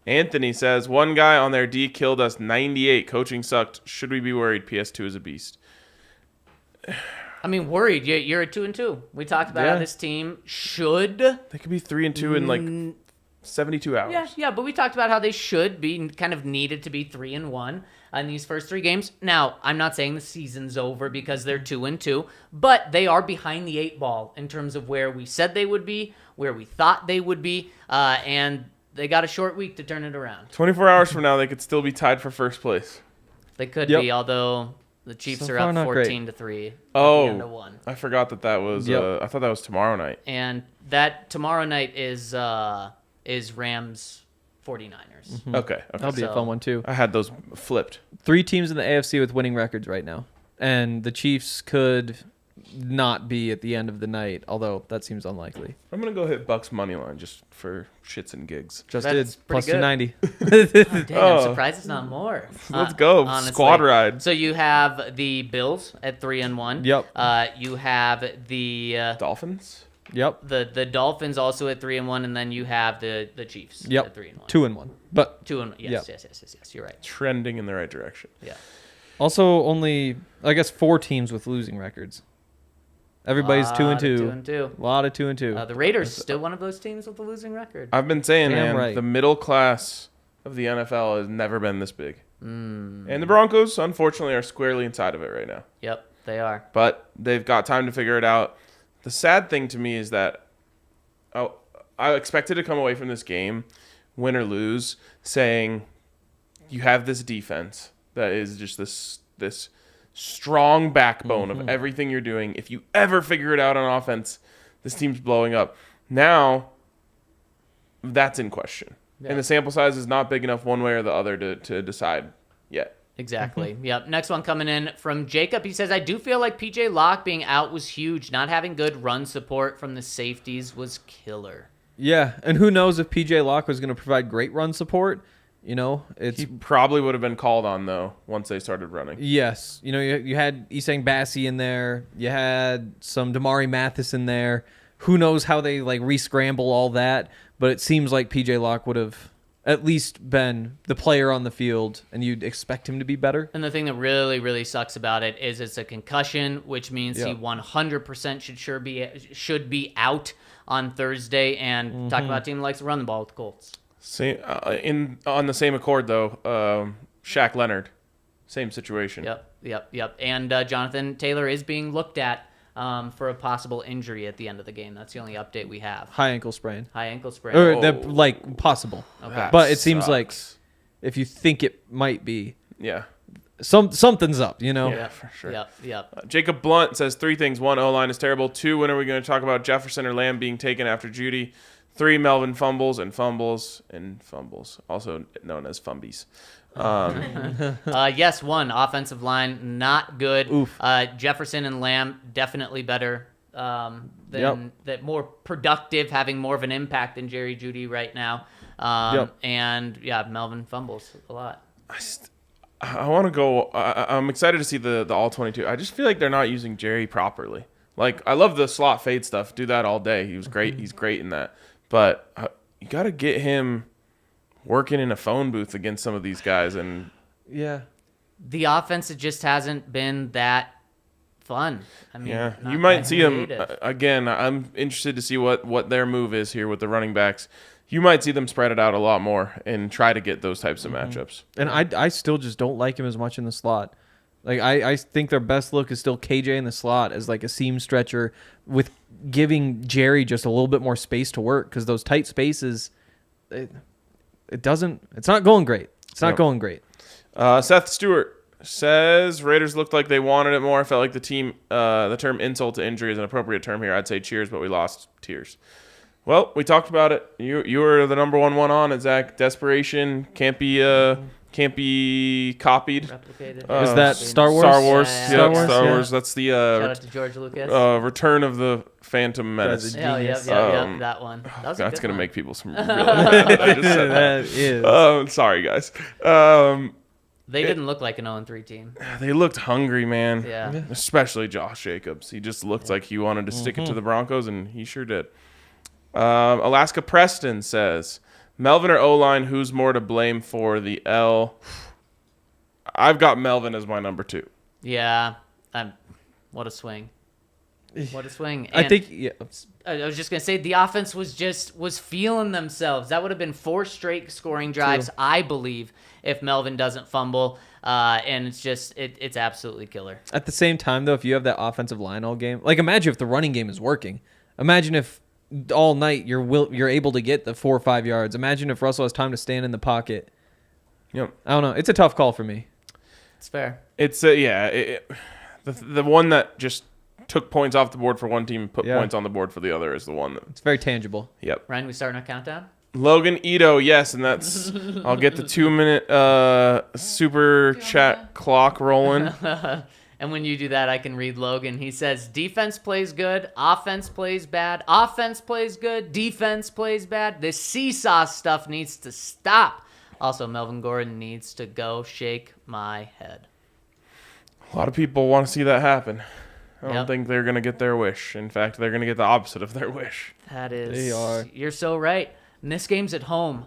Anthony says, one guy on their D killed us 98. Coaching sucked. Should we be worried? PS2 is a beast. I mean, worried. You're at 2-2. We talked about how this team should. They could be 3-2 in like 72 hours. Yeah, but we talked about how they should be, kind of needed to be 3-1 in these first 3 games. Now, I'm not saying the season's over because they're 2-2, but they are behind the 8 ball in terms of where we said they would be, where we thought they would be, and they got a short week to turn it around. 24 hours from now, they could still be tied for first place. They could be, although the Chiefs are up 14-3. Oh, I forgot that was. I thought that was tomorrow night. And that tomorrow night is Rams 49ers. Okay. That'll be a fun one too. I had those flipped. 3 teams in the AFC with winning records right now, and the Chiefs could not be at the end of the night, although that seems unlikely. I'm gonna go hit Bucks money line just for shits and gigs. Just That's did plus pretty 290. Dang, I'm surprised it's not more. Let's go. Honestly. Squad ride. So you have the Bills at 3-1. Yep. You have the Dolphins. Yep. the Dolphins also at 3-1, and then you have the Chiefs Yep. at 3-1. 2-1. But 2-1. Yes, Yep. yes. You're right. Trending in the right direction. Yeah. also only, I guess, 4 teams with losing records. Everybody's 2-2. 2-2. A lot of 2-2. The Raiders still one of those teams with a losing record. I've been saying, Damn man, right. the middle class of the NFL has never been this big. And the Broncos, unfortunately, are squarely inside of it right now. Yep, they are. But they've got time to figure it out. The sad thing to me is that I expected to come away from this game, win or lose, saying you have this defense that is just this strong backbone of everything you're doing. If you ever figure it out on offense, this team's blowing up. Now, that's in question. Yeah. And the sample size is not big enough one way or the other to decide yet. Exactly. Yep. Next one coming in from Jacob. He says, I do feel like PJ Locke being out was huge. Not having good run support from the safeties was killer. Yeah, and who knows if PJ Locke was going to provide great run support. You know, it's He probably would have been called on, though, once they started running. yes. You know, you had Isang Bassi in there. You had some Damari Mathis in there. Who knows how they like re-scramble all that? But it seems like PJ Locke would have at least been the player on the field, and you'd expect him to be better. And the thing that really, really sucks about it is it's a concussion, which means he Yep. 100% should be out on Thursday. And talking about a team that likes to run the ball with the Colts. Same, on the same accord, though, Shaq Leonard, same situation. Yep. And Jonathan Taylor is being looked at for a possible injury at the end of the game. That's the only update we have. High ankle sprain. High ankle sprain. Or like possible. Okay. But it seems Sucks. like if you think it might be, Yeah. something's up, you know? Yeah, for sure. Yep. Jacob Blunt says 3 things. 1, O-line is terrible. 2, when are we going to talk about Jefferson or Lamb being taken after Judy? 3, Melvin fumbles, also known as fumbies. Yes, 1, offensive line, not good. Oof. Jefferson and Lamb, definitely better. That more productive, having more of an impact than Jerry Jeudy right now. And, Melvin fumbles a lot. I want to go. I'm excited to see the all 22. I just feel like they're not using Jerry properly. Like, I love the slot fade stuff. Do that all day. He was great. He's great in that. But you got to get him working in a phone booth against some of these guys. And Yeah. The offense, it just hasn't been that fun. I mean, yeah, not you might that see them creative. again. I'm interested to see what their move is here with the running backs. You might see them spread it out a lot more and try to get those types of matchups. And I still just don't like him as much in the slot. Like, I think their best look is still KJ in the slot as like a seam stretcher with giving Jerry just a little bit more space to work, because those tight spaces, it's not going great. It's not going great. Seth Stewart says Raiders looked like they wanted it more. I felt like the term insult to injury is an appropriate term here. I'd say cheers, but we lost tears. Well, we talked about it. You were the number one on it, Zach. Desperation can't be copied. Replicated. Is that Star Wars? Star Wars. Yeah. Yep, Star Star Wars. Wars. That's the Shout out to George Lucas. Return of the Phantom Menace. That's a Yep, genius. that one. That was That's going to make people some really I just said that. That is. Sorry, guys. They didn't look like an 0-3 team. They looked hungry, man. Yeah. Especially Josh Jacobs. He just looked like he wanted to stick it to the Broncos, and he sure did. Alaska Preston says, Melvin or O-line, who's more to blame for the L? I've got Melvin as my number 2. Yeah. What a swing. What a swing. I And think, yeah. I was just going to say the offense was feeling themselves. That would have been 4 straight scoring drives, I believe, if Melvin doesn't fumble. And it's absolutely killer. At the same time, though, if you have that offensive line all game, like imagine if the running game is working. Imagine if all night you're able to get the 4 or 5 yards. Imagine if Russell has time to stand in the pocket. Yep. I don't know. It's a tough call for me. It's fair. It's the one that just took points off the board for one team and put points on the board for the other is the one that. It's very tangible. Yep. Ryan, we starting our countdown? Logan Ito, yes, and that's I'll get the 2-minute super chat clock rolling. And when you do that, I can read Logan. He says, defense plays good, offense plays bad, offense plays good, defense plays bad. This seesaw stuff needs to stop. Also, Melvin Gordon needs to go shake my head. A lot of people want to see that happen. I don't Yep. think they're going to get their wish. In fact, they're going to get the opposite of their wish. That is, They are. You're so right. And this game's at home.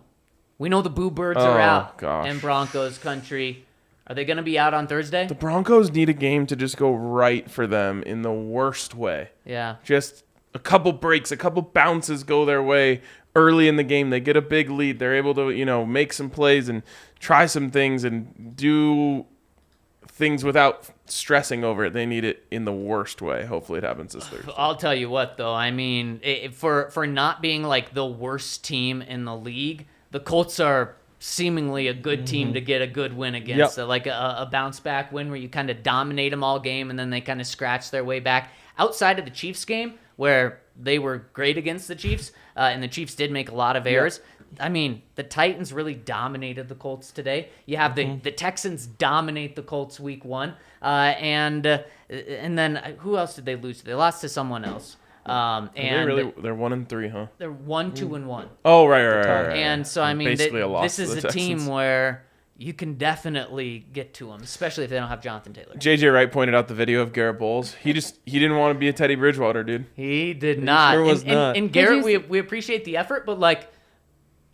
We know the Boo Birds are out gosh. in Broncos country. Are they going to be out on Thursday? The Broncos need a game to just go right for them in the worst way. Yeah. Just a couple breaks, a couple bounces go their way early in the game. They get a big lead. They're able to, make some plays and try some things and do things without stressing over it. They need it in the worst way. Hopefully it happens this Thursday. I'll tell you what, though. I mean, for not being like the worst team in the league, the Colts are seemingly a good team to get a good win against. Yep. Like a bounce back win where you kind of dominate them all game and then they kind of scratch their way back. Outside of the Chiefs game where they were great against the Chiefs and the Chiefs did make a lot of errors. I mean, the Titans really dominated the Colts today. You have the Texans dominate the Colts week 1. And then who else did they lose to? They lost to someone else. And They're 1-3, huh? they're 1-2-1. Oh, right. And so, I mean, basically a loss this to is the a team Texans. where you can definitely get to them, especially if they don't have Jonathan Taylor. JJ Wright pointed out the video of Garrett Bowles. He didn't want to be a Teddy Bridgewater, dude. He did not. sure was not. And Garrett, we appreciate the effort, but like,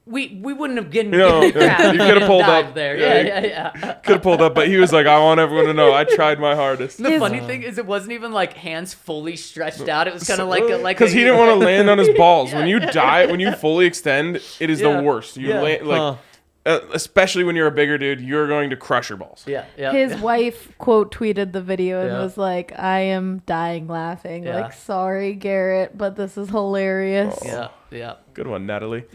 we wouldn't have given No, the crap. you could have pulled up there. Yeah. Could have pulled up, but he was like, I want everyone to know I tried my hardest. The funny thing is, it wasn't even like hands fully stretched out. It was kind of like Because he didn't want to land on his balls. When you when you fully extend, it is the worst. You land especially when you're a bigger dude, you're going to crush your balls. Yeah. His wife quote tweeted the video and Yeah. was like, I am dying laughing. Yeah. Like, sorry, Garrett, but this is hilarious. Yeah. Good one, Natalie.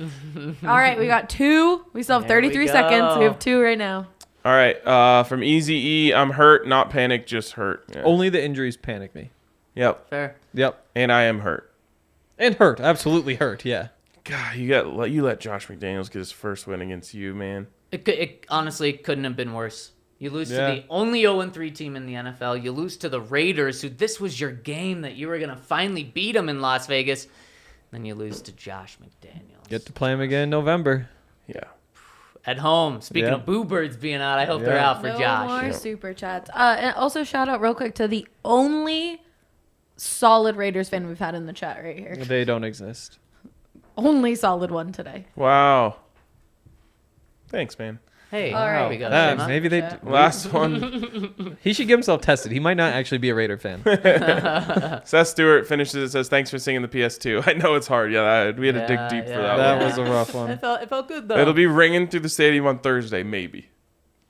All right, we got 2. We still have There we 33 seconds. go. We have 2 right now. All right, from Easy E, I'm hurt, not panic, just hurt. Yeah. Only the injuries panic me. Yep, Fair. Yep. and I am hurt. And hurt. Absolutely hurt. Yeah. God, you let Josh McDaniels get his first win against you, man. It honestly couldn't have been worse. You lose to the only 0-3 team in the NFL. You lose to the Raiders, who this was your game that you were going to finally beat them in Las Vegas. Then you lose to Josh McDaniels. Get to play him again in November. Yeah. At home. Speaking of Boo Birds being out, I hope they're out for No Josh. more super chats. And also shout out real quick to the only solid Raiders fan we've had in the chat right here. They don't exist. Only solid one today. Wow. Thanks, man. Hey, All right. we got Ah, a maybe they. Last one. He should get himself tested. He might not actually be a Raider fan. Seth Stewart finishes it, says, thanks for singing the PS2. I know it's hard. Yeah, we had to dig deep for that That one. was a rough one. It felt good though. It'll be ringing through the stadium on Thursday, maybe.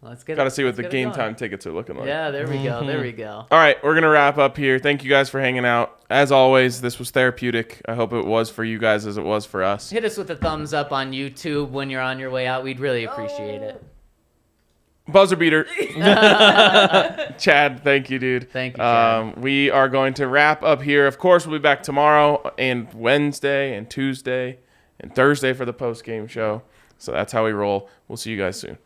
Let's get. Got to see what let's the get it game going. time tickets are looking like. Yeah, there we go. There we go. All right, we're going to wrap up here. Thank you guys for hanging out. As always, this was therapeutic. I hope it was for you guys as it was for us. Hit us with a thumbs up on YouTube when you're on your way out. We'd really appreciate it. Buzzer beater. Chad, thank you, dude. Thank you, Chad. We are going to wrap up here. Of course, we'll be back tomorrow and Wednesday and Tuesday and Thursday for the post-game show. So that's how we roll. We'll see you guys soon.